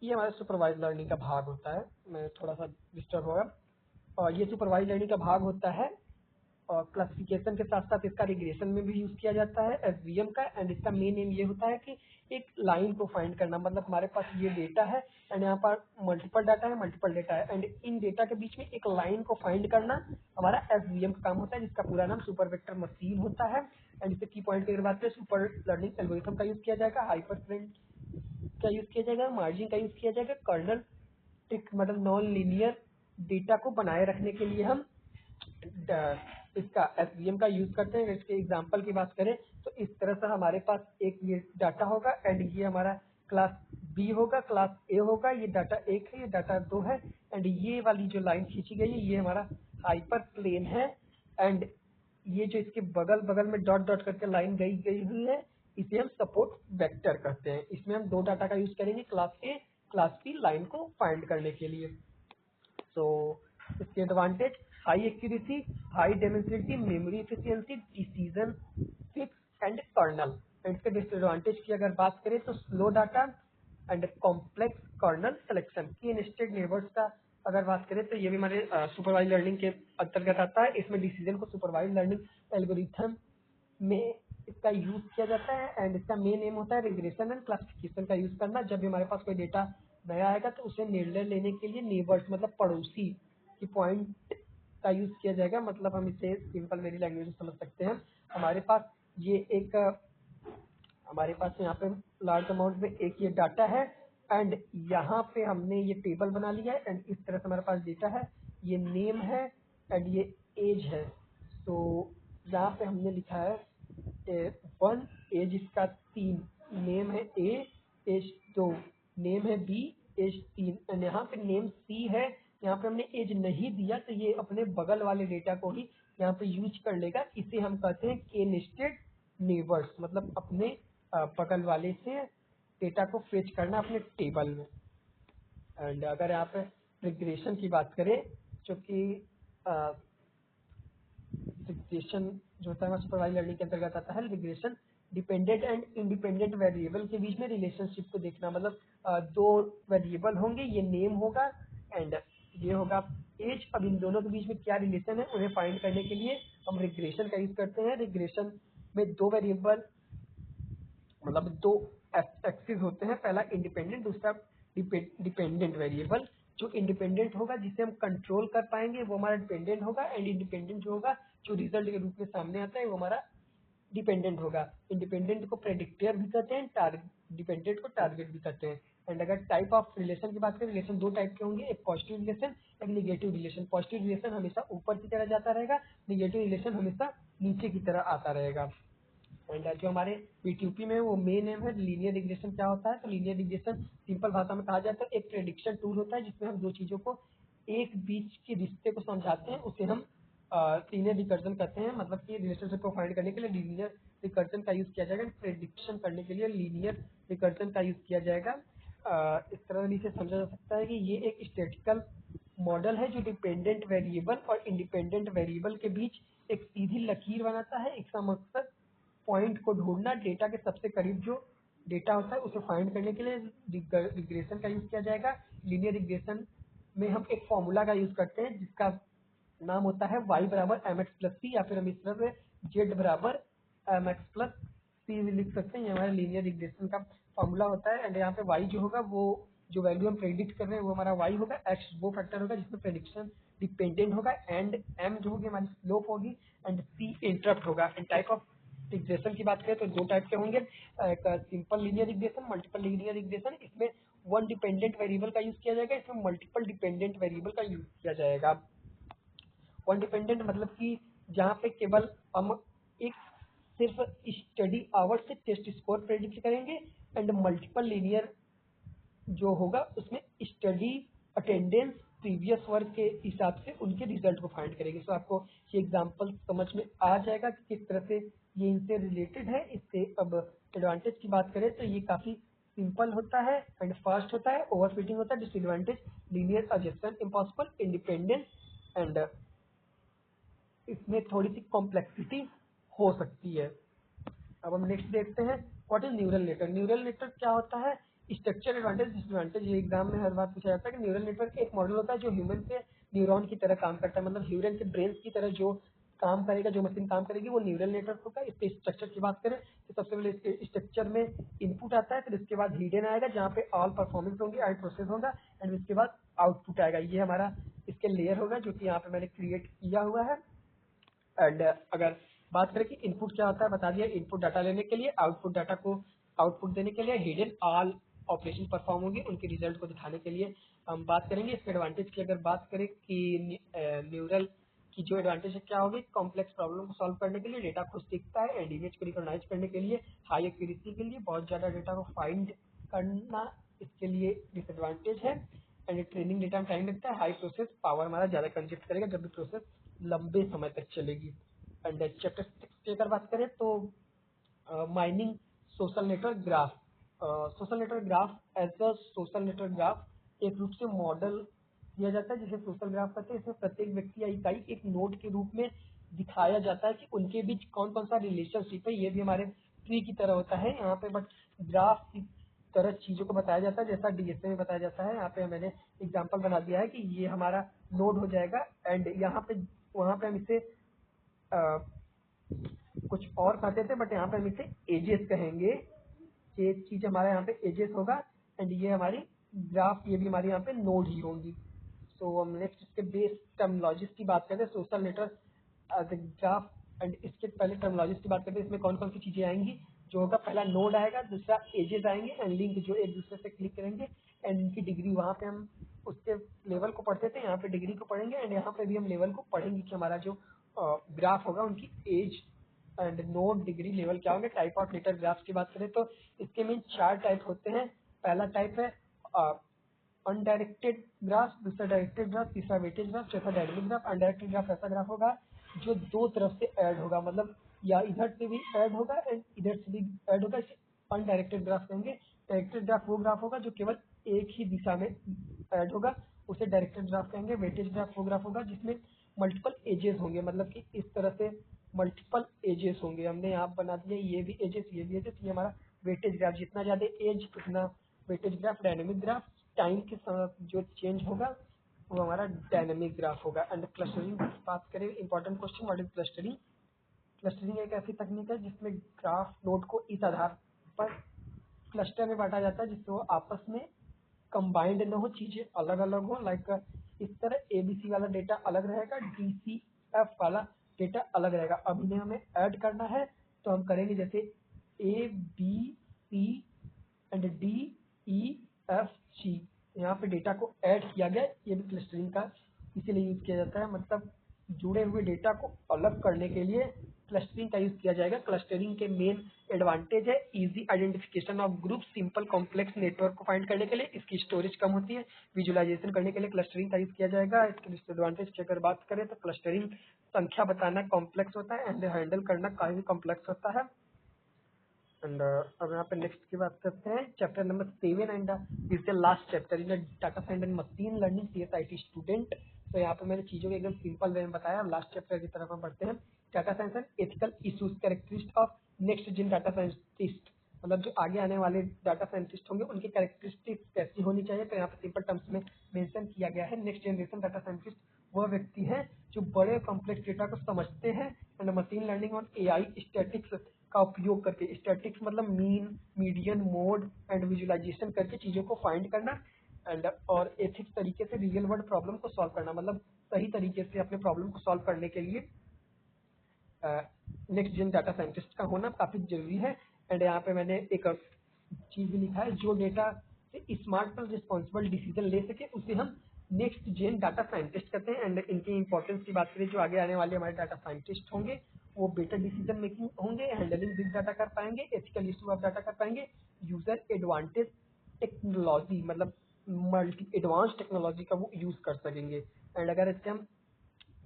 ये हमारा सुपरवाइज लर्निंग का भाग होता है। मैं थोड़ा सा डिस्टर्ब होगा। और ये सुपरवाइज लर्निंग का भाग होता है और क्लासिफिकेशन के साथ साथ इसका रिग्रेशन में भी यूज किया जाता है एसवीएम का। एंड इसका मेन एम ये होता है कि एक लाइन को फाइंड करना, मतलब हमारे पास ये डेटा है एंड यहाँ पर मल्टीपल डाटा है, मल्टीपल डेटा है एंड इन डेटा के बीच में एक लाइन को फाइंड करना हमारा एसवीएम का काम होता है, जिसका पूरा नाम सुपर वेक्टर मशीन होता है। एंड इसके की पॉइंट की अगर बात करें, सुपर लर्निंग एल्गोरिथम का यूज किया जाएगा, हाइपर प्रिंट का यूज किया जाएगा, मार्जिन का यूज किया जाएगा, कर्नल ट्रिक मतलब नॉन लीनियर डेटा को बनाए रखने के लिए हम इसका एसवीएम का यूज करते हैं। इसके एग्जांपल की बात करें तो इस तरह से हमारे पास एक ये डाटा होगा एंड ये हमारा क्लास बी होगा, क्लास ए होगा, ये डाटा 1 है, ये डाटा 2 है एंड ये वाली जो लाइन खींची गई है ये हमारा हाइपर प्लेन है। एंड ये जो इसके बगल बगल में डॉट डॉट करके लाइन गई गई हुई है, इसे हम सपोर्ट वेक्टर कहते हैं। इसमें हम दो डाटा का यूज करेंगे, class A class B, line को फाइंड करने के लिए। तो इसके advantage high accuracy, high density, memory efficiency, decision fix and kernel. इसके डिसएडवांटेज की अगर बात करें तो slow data and complex kernel selection. की इंस्टेड नेबर्स का अगर बात करें तो ये भी हमारे सुपरवाइज लर्निंग के अंतर्गत आता है। इसमें डिसीजन को सुपरवाइज लर्निंग एल्गोरिथम में इसका यूज किया जाता है एंड इसका मेन एम होता है रिग्रेशन एंड क्लासिफिकेशन का यूज करना। जब भी हमारे पास कोई डेटा नया आएगा तो उसे निर्णय लेने के लिए नेबर्स मतलब पड़ोसी की पॉइंट का यूज किया जाएगा। मतलब हम इसे सिंपल मेरी लैंग्वेज में समझ सकते हैं। हमारे पास ये एक हमारे पास यहाँ पे लार्ज अमाउंट में एक ये डाटा है एंड यहाँ पे हमने ये टेबल बना लिया है एंड इस तरह से हमारे पास डेटा है, ये नेम है एंड ये एज है। तो यहाँ पे हमने लिखा है 1, एज इसका 3, नेम है ए, एज 2, नेम है बी, एज 3 एंड यहाँ पे नेम सी है। यहाँ पे हमने एज नहीं दिया तो ये अपने बगल वाले डेटा को ही यहाँ पे यूज कर लेगा। इसे हम कहते हैं के नेस्टेड नेबर्स, मतलब अपने बगल वाले से डेटा को फेच करना अपने टेबल में। एंड अगर यहाँ पे रिग्रेशन की बात करें, जो कि रिग्रेशन जो होता है सुपरवाइज लर्निंग के अंतर्गत आता है। Regression dependent and independent variable के बीच में रिलेशनशिप को देखना, मतलब दो वेरिएबल होंगे, ये नेम होगा एंड ये होगा एज। अब इन दोनों के बीच में क्या रिलेशन है उन्हें फाइंड करने के लिए हम रिग्रेशन का यूज करते हैं। रिग्रेशन में दो वेरिएबल मतलब दो एक्सिस होते हैं, पहला इंडिपेंडेंट, दूसरा डिपेंडेंट वेरिएबल। जो इंडिपेंडेंट होगा जिसे हम कंट्रोल कर पाएंगे वो हमारा डिपेंडेंट होगा एंड इंडिपेंडेंट जो होगा जो रिजल्ट के रूप में सामने आता है वो हमारा डिपेंडेंट होगा। इंडिपेंडेंट को प्रेडिक्टर भी कहते हैं, डिपेंडेंट को टारगेट भी कहते हैं। एंड अगर टाइप ऑफ रिलेशन की बात करें, रिलेशन दो टाइप के होंगे, एक पॉजिटिव रिलेशन, एक निगेटिव रिलेशन। पॉजिटिव रिलेशन हमेशा ऊपर की तरह जाता रहेगा, निगेटिव रिलेशन हमेशा नीचे की तरह आता रहेगा। एंड जो हमारे पीट्यूपी में वो मेन है लीनियर रिग्रेशन क्या होता है। तो लीनियर रिग्रेशन सिंपल भाषा में कहा जाए तो एक प्रेडिक्शन टूल होता है जिसमें हम दो चीजों को एक बीच के रिश्ते को समझाते हैं, उसे हम लीनियर रिकर्जन कहते हैं। मतलब कि रिलेशनशिप को फाइंड करने के लिए लीनियर रिकर्जन का यूज किया जाएगा, प्रेडिक्शन करने के लिए लीनियर रिकर्जन का यूज किया जाएगा। इस तरह से समझा जा सकता है कि ये एक स्टैटिस्टिकल मॉडल है जो डिपेंडेंट वेरिएबल और इंडिपेंडेंट वेरिएबल के बीच एक सीधी लकीर बनाता है। इसका मकसद पॉइंट को ढूंढना, डेटा के सबसे करीब जो डेटा होता है उसे फाइंड करने के लिए रिग्रेशन का यूज किया जाएगा। लीनियर रिग्रेशन में हम एक फॉर्मूला का यूज करते हैं जिसका नाम होता है y बराबर mx प्लस सी, या फिर हम इस तरह से z बराबर mx प्लस सी भी लिख सकते हैं। ये हमारा लीनियर रिग्रेशन का फॉर्मूला होता है। एंड यहाँ पे y जो होगा वो जो वैल्यू हम प्रेडिक्ट कर रहे हैं वो हमारा y होगा, x वो फैक्टर होगा जिसमें प्रेडिक्शन डिपेंडेंट होगा, एंड m जो होगी हमारी स्लोप होगी एंड c इंटरप्ट होगा। एंड टाइप ऑफ रिग्रेशन की बात करें तो दो टाइप के होंगे, एक simple linear regression, multiple linear regression. इसमें वन डिपेंडेंट वेरिएबल का यूज किया जाएगा, इसमें मल्टीपल डिपेंडेंट वेरिएबल का यूज किया जाएगा। वन डिपेंडेंट मतलब कि जहाँ पे केवल हम एक सिर्फ स्टडी आवर से टेस्ट स्कोर प्रेडिक्ट करेंगे, एंड मल्टीपल लीनियर जो होगा उसमें स्टडी अटेंडेंस प्रीवियस वर्क के हिसाब से उनके रिजल्ट को फाइंड करेंगे। सो आपको ये एग्जांपल समझ में आ जाएगा कि किस तरह से ये इनसे रिलेटेड है। इससे अब एडवांटेज की बात करें तो ये काफ़ी सिंपल होता है एंड फास्ट होता है, ओवरफिटिंग होता है, disadvantage linear adjustment impossible, independent and इसमें थोड़ी सी कॉम्प्लेक्सिटी हो सकती है। अब हम नेक्स्ट देखते हैं what is neural network. Neural network क्या होता है? Structure, advantage, disadvantage. ये एग्जाम में हर बार पूछा जाता है कि न्यूरल नेटवर्क एक मॉडल होता है जो ह्यूमन के न्यूरॉन की तरह काम करता है, मतलब ह्यूमन के ब्रेन की तरह जो काम करेगा, जो मशीन काम करेगी वो न्यूरल नेटवर्क होगा। इसके स्ट्रक्चर की बात करें तो सबसे पहले इसके स्ट्रक्चर में इनपुट आता है, फिर इसके बाद हिडन आएगा जहाँ पे ऑल परफॉर्मेंस होंगे, एंड प्रोसेस होगा, एंड इसके बाद आउटपुट आएगा। ये हमारा इसके लेयर होगा जो कि यहाँ पे मैंने क्रिएट किया हुआ है। एंड अगर बात करें कि इनपुट क्या होता है, बता दिया, इनपुट डाटा लेने के लिए, आउटपुट डाटा को आउटपुट देने के लिए, हिडन ऑल ऑपरेशन परफॉर्म होंगे उनके रिजल्ट को दिखाने के लिए। हम बात करेंगे इसके एडवांटेज की। अगर बात करें कि न्यूरल की जो एडवांटेज है क्या होगी, कॉम्प्लेक्स प्रॉब्लम को सॉल्व करने के लिए, डेटा को सीखता है एंड इमेज को रिकॉग्नाइज करने के लिए, हाई एक्यूरेसी के लिए, बहुत ज़्यादा डेटा को फाइंड करना इसके लिए डिसएडवांटेज है, एंड ट्रेनिंग डेटा में टाइम लगता है, हाई प्रोसेस पावर हमारा ज़्यादा कंज्यूम करेगा जब भी प्रोसेस लंबे समय तक चलेगी। एंड चैप्टर 6 की अगर बात करें तो mining social network graph. Social network graph as a social network graph एक रूप से मॉडल दिया जाता है जिसे सोशल ग्राफ कहते हैं। इसमें प्रत्येक व्यक्ति या इकाई एक नोड के रूप में दिखाया जाता है कि उनके बीच कौन कौन सा रिलेशनशिप है। ये भी हमारे ट्री की तरह होता है यहाँ पे, बट ग्राफ की तरह चीज़ों को बताया जाता है जैसा डीएसए में बताया जाता है। यहाँ पे मैंने एग्जांपल बना दिया है कि ये हमारा नोड हो जाएगा एंड यहाँ पे वहाँ पे हम इसे कुछ और कहते थे बट यहाँ पे हम इसे एजेस कहेंगे। ये चीज हमारे यहाँ पे एजेस होगा एंड ये हमारी ग्राफ, ये भी हमारी यहाँ पे नोड ही होंगी। सो हम नेक्स्ट इसके बेस टर्मिनोलॉजीज की बात करते हैं, social network as a graph. And इसके पहले टर्मिनोलॉजीज की बात करते हैं, इसमें कौन कौन सी चीजें आएंगी। जो होगा, पहला नोड आएगा, दूसरा एजेस आएंगे एंड लिंक जो एक दूसरे से क्लिक करेंगे, एंड इनकी डिग्री वहाँ पे हम उसके लेवल को पढ़ते थे, यहाँ पे डिग्री को पढ़ेंगे एंड यहाँ पे भी हम लेवल को पढ़ेंगे कि हमारा जो ग्राफ होगा उनकी edge and node degree level क्या होंगे। टाइप ऑफ नेटवर्क ग्राफ की बात करें तो इसके मेन 4 टाइप होते हैं। पहला टाइप है अनडायरेक्टेड ग्राफ, दूसरा डायरेक्टेड ग्राफ, तीसरा वेटेज ग्राफ, चौथा डायनेमिक ग्राफ। अनडायरेक्टेड ग्राफ ऐसा ग्राफ होगा जो दो तरफ से ऐड होगा, मतलब या इधर से भी ऐड होगा एंड इधर से भी ऐड होगा, इसे अनडायरेक्टेड ग्राफ कहेंगे। डायरेक्टेड ग्राफ वो ग्राफ होगा जो केवल एक ही दिशा में ऐड होगा, उसे डायरेक्टेड ग्राफ कहेंगे। वेटेज ग्राफ वो ग्राफ होगा जिसमें मल्टीपल एजेस होंगे, मतलब कि इस तरह से मल्टीपल एजेस होंगे। हमने यहाँ बना दिया ये भी एजेस, ये भी एजेस, ये हमारा वेटेज ग्राफ। जितना ज़्यादा एज उतना weightage graph. Dynamic graph time के साथ जो चेंज होगा वो हमारा डायनेमिक ग्राफ होगा। एंड क्लस्टरिंग की बात करें, important question, what is clustering. Clustering एक ऐसी तकनीक है जिसमें ग्राफ नोड को इस आधार पर क्लस्टर में बांटा जाता है जिससे वो आपस में कंबाइंड न हो, चीजें अलग अलग हो। लाइक इस तरह एबीसी वाला डेटा अलग रहेगा, डीसीएफ वाला डेटा अलग रहेगा। अब इन्हें हमें ऐड करना है तो हम करेंगे जैसे A B C and D E F G. यहाँ पे डेटा को ऐड किया गया, ये भी क्लस्टरिंग का इसीलिए यूज किया जाता है, मतलब जुड़े हुए डेटा को अलग करने के लिए क्लस्टरिंग का यूज किया जाएगा। क्लस्टरिंग के मेन एडवांटेज है easy identification of group, simple complex network को फाइंड करने के लिए इसकी स्टोरेज कम होती है, विजुअलाइजेशन करने के लिए क्लस्टरिंग का यूज किया जाएगा। इसके डिसएडवांटेज की अगर बात करें तो क्लस्टरिंग संख्या बताना कॉम्प्लेक्स होता है एंड हैंडल करना काफी कॉम्प्लेक्स होता है। एंड अब यहाँ पे नेक्स्ट की बात करते हैं, chapter number 7 and this is the last chapter in data science and machine learning CSIT student. तो यहाँ पे मैंने चीज़ों को एकदम सिंपल वे में बताया। लास्ट चैप्टर की तरफ हम पढ़ते हैं, data science and ethical issues, characteristic of next gen data scientist, मतलब जो आगे आने वाले डाटा साइंटिस्ट होंगे उनकी कैरेक्टरिस्टिक्स कैसी होनी चाहिए। तो यहाँ पे सिंपल टर्म्स में मेंशन किया गया है, नेक्स्ट जनरेशन डाटा साइंटिस्ट वह व्यक्ति है जो बड़े कॉम्प्लेक्स डेटा को समझते हैं एंड मशीन लर्निंग और एआई स्टैटिक्स का उपयोग करके, स्टैटिक्स मतलब mean, median, mode and visualisation करके चीज़ों को फाइंड करना एंड और एथिक्स तरीके से रियल वर्ल्ड प्रॉब्लम को सॉल्व करना, मतलब सही तरीके से अपने प्रॉब्लम को सॉल्व करने के लिए नेक्स्ट जेन डाटा साइंटिस्ट का होना काफ़ी जरूरी है। एंड यहाँ पे मैंने एक चीज़ भी लिखा है, जो डेटा से स्मार्ट और रिस्पॉन्सिबल डिसीजन ले सके उसे हम नेक्स्ट जेन डाटा साइंटिस्ट कहते हैं। एंड इनकी इंपॉर्टेंस की बात करें, जो आगे आने वाले हमारे डाटा साइंटिस्ट होंगे वो बेटर डिसीजन मेकिंग होंगे, हैंडलिंग बिग डाटा कर पाएंगे, एथिकल इशू ऑफ डाटा कर पाएंगे, यूजर एडवांटेज टेक्नोलॉजी, मतलब मल्टी एडवांस टेक्नोलॉजी का वो यूज़ कर सकेंगे। एंड अगर इसके हम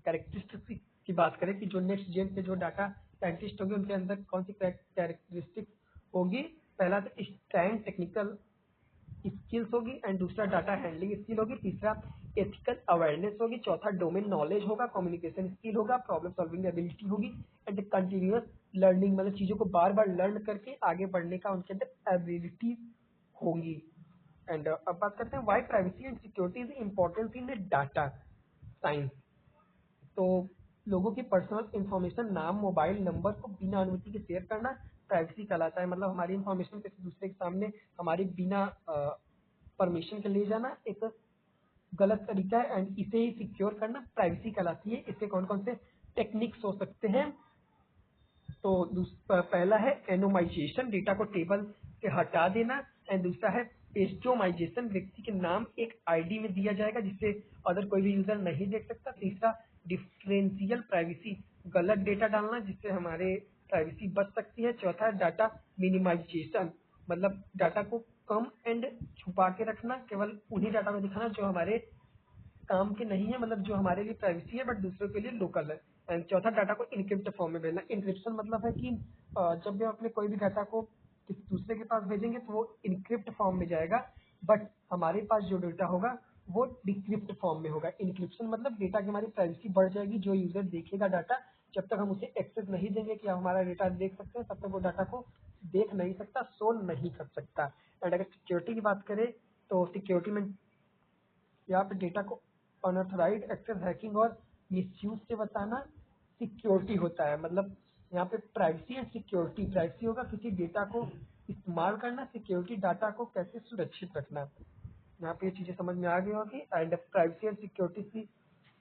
कैरेक्टरिस्टिक्स की बात करें कि जो नेक्स्ट जेन के जो डाटा साइंटिस्ट होंगे उनके अंदर कौन सी कैरेक्टरिस्टिक्स होगी, पहला तो स्ट्रैंड टेक्निकल स्किल्स होगी, एंड दूसरा डाटा हैंडलिंग स्किल होगी, तीसरा एथिकल अवेयरनेस होगी, चौथा डोमेन नॉलेज होगा, कम्युनिकेशन स्किल होगा, प्रॉब्लम सॉल्विंग एबिलिटी होगी, एंड कंटिन्यूअस लर्निंग मतलब चीज़ों को बार बार लर्न करके आगे बढ़ने का उनके अंदर एबिलिटी होगी। एंड अब बात करते हैं why privacy and security is important in data science. तो लोगों की पर्सनल इंफॉर्मेशन, नाम, मोबाइल नंबर को बिना अनुमति के शेयर करना प्राइवेसी कहलाता है। मतलब हमारी इंफॉर्मेशन किसी दूसरे के सामने हमारी बिना परमिशन के ले जाना एक गलत तरीका है, एंड इसे ही सिक्योर करना प्राइवेसी कहलाती है। इसके कौन कौन से टेक्निक्स हो सकते हैं, तो पहला है एनोमाइजेशन, डेटा को टेबल से हटा देना, एंड दूसरा है पेस्टोमाइजेशन, व्यक्ति के नाम एक आईडी में दिया जाएगा जिससे अदर कोई भी यूजर नहीं देख सकता, तीसरा डिफरेंशियल प्राइवेसी, गलत डेटा डालना जिससे हमारे प्राइवेसी बच सकती है, चौथा है डाटा मिनिमाइजेशन, मतलब डाटा को कम एंड छुपा के रखना, केवल उन्हीं डाटा को दिखाना जो हमारे काम के नहीं है, मतलब जो हमारे लिए प्राइवेसी है बट दूसरों के लिए लोकल है। एंड चौथा डाटा को इनक्रिप्ट फॉर्म में भेजना। इनक्रिप्शन मतलब है कि जब भी हम अपने कोई भी डाटा को किसी दूसरे के पास भेजेंगे तो वो इनक्रिप्ट फॉर्म में जाएगा, बट हमारे पास जो डेटा होगा वो डिक्रिप्ट फॉर्म में होगा। इनक्रिप्शन मतलब डेटा की हमारी प्राइवेसी बढ़ जाएगी, जो यूजर देखेगा डाटा, जब तक हम उसे एक्सेस नहीं देंगे कि आप हमारा डेटा देख सकते हैं, तब तक वो डाटा को देख नहीं सकता, शो नहीं कर सकता। एंड अगर सिक्योरिटी की बात करें तो सिक्योरिटी में यहाँ पे डेटा को अनऑथराइज्ड एक्सेस, हैकिंग और मिसयूज से बचाना सिक्योरिटी होता है। मतलब यहाँ पे प्राइवेसी एंड सिक्योरिटी, प्राइवेसी होगा किसी डेटा को इस्तेमाल करना, सिक्योरिटी डाटा को कैसे सुरक्षित रखना। यहाँ पे ये चीजें समझ में आ गई होगी। एंड प्राइवेसी एंड सिक्योरिटी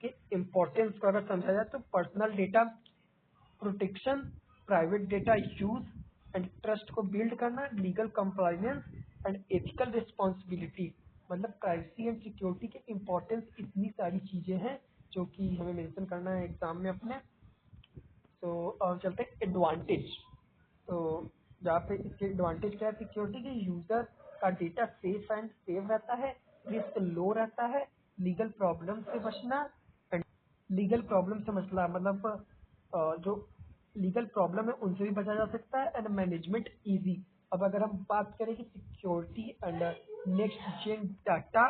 के इम्पोर्टेंस को अगर समझा जाए तो personal data protection, private data use and trust को बिल्ड करना, legal compliance and ethical responsibility, मतलब प्राइवेसी एंड सिक्योरिटी के इम्पोर्टेंस इतनी सारी चीजें हैं जो कि हमें मेंशन करना है एग्जाम में अपने। तो अब चलते हैं एडवांटेज। तो जहाँ पे इसके एडवांटेज क्या है सिक्योरिटी के, यूजर का डेटा सेफ एंड सेव रहता है, रिस्क लो रहता है, लीगल प्रॉब्लम से बचना, लीगल प्रॉब्लम से मसला मतलब जो लीगल प्रॉब्लम है उनसे भी बचा जा सकता है, एंड मैनेजमेंट इजी। अब अगर हम बात करें कि security and next gen data,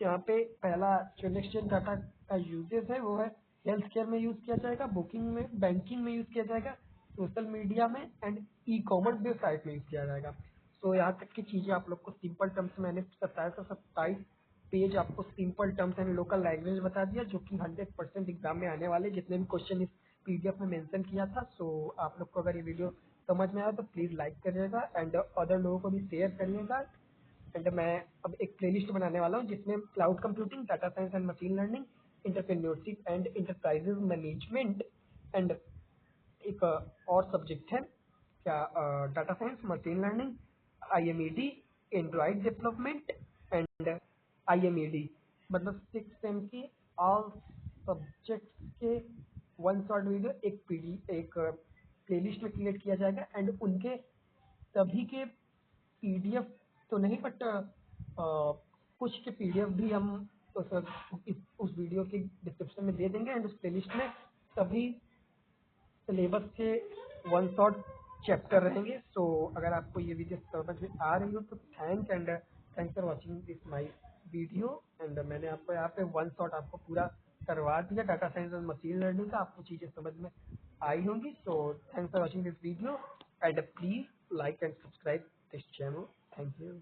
यहाँ पे पहला जो नेक्स्ट जेन डाटा का यूजेस है वो है हेल्थ केयर में यूज किया जाएगा, बुकिंग में, बैंकिंग में यूज किया जाएगा, सोशल मीडिया में, एंड ई कॉमर्स वेबसाइट में यूज किया जाएगा। तो यहाँ तक की चीजें आप लोग को सिंपल टर्म्स में मैंने 27 पेज आपको simple terms and local language बता दिया, जो कि 100% एग्जाम में आने वाले जितने भी क्वेश्चन इस पीडीएफ में मेंशन किया था। सो आप लोग को अगर ये वीडियो समझ में आया तो प्लीज लाइक करिएगा एंड अदर लोगों को भी शेयर करिएगा। एंड मैं अब एक प्लेलिस्ट बनाने वाला हूँ जिसमें cloud computing, data science and machine learning, entrepreneurship and enterprises management, and एक और सब्जेक्ट है क्या, data science, machine learning, IMED, Android development and IMED, मतलब 6 सेम की ऑल सब्जेक्ट्स के वन शॉट वीडियो एक प्लेलिस्ट में क्रिएट किया जाएगा, एंड उनके सभी के PDF तो नहीं बट कुछ के PDF भी हम उस वीडियो के डिस्क्रिप्शन में दे देंगे, एंड उस प्लेलिस्ट में सभी सिलेबस के वन शॉट चैप्टर रहेंगे। सो अगर आपको ये वीडियो समझ में आ रही हो तो thanks for watching this my video. And मैंने आपको यहाँ पे वन शॉट आपको पूरा करवा दिया डाटा साइंस और मशीन लर्निंग का, आपको चीज़ें समझ में आई होंगी। So thanks for watching this video and please like and subscribe this channel. Thank you.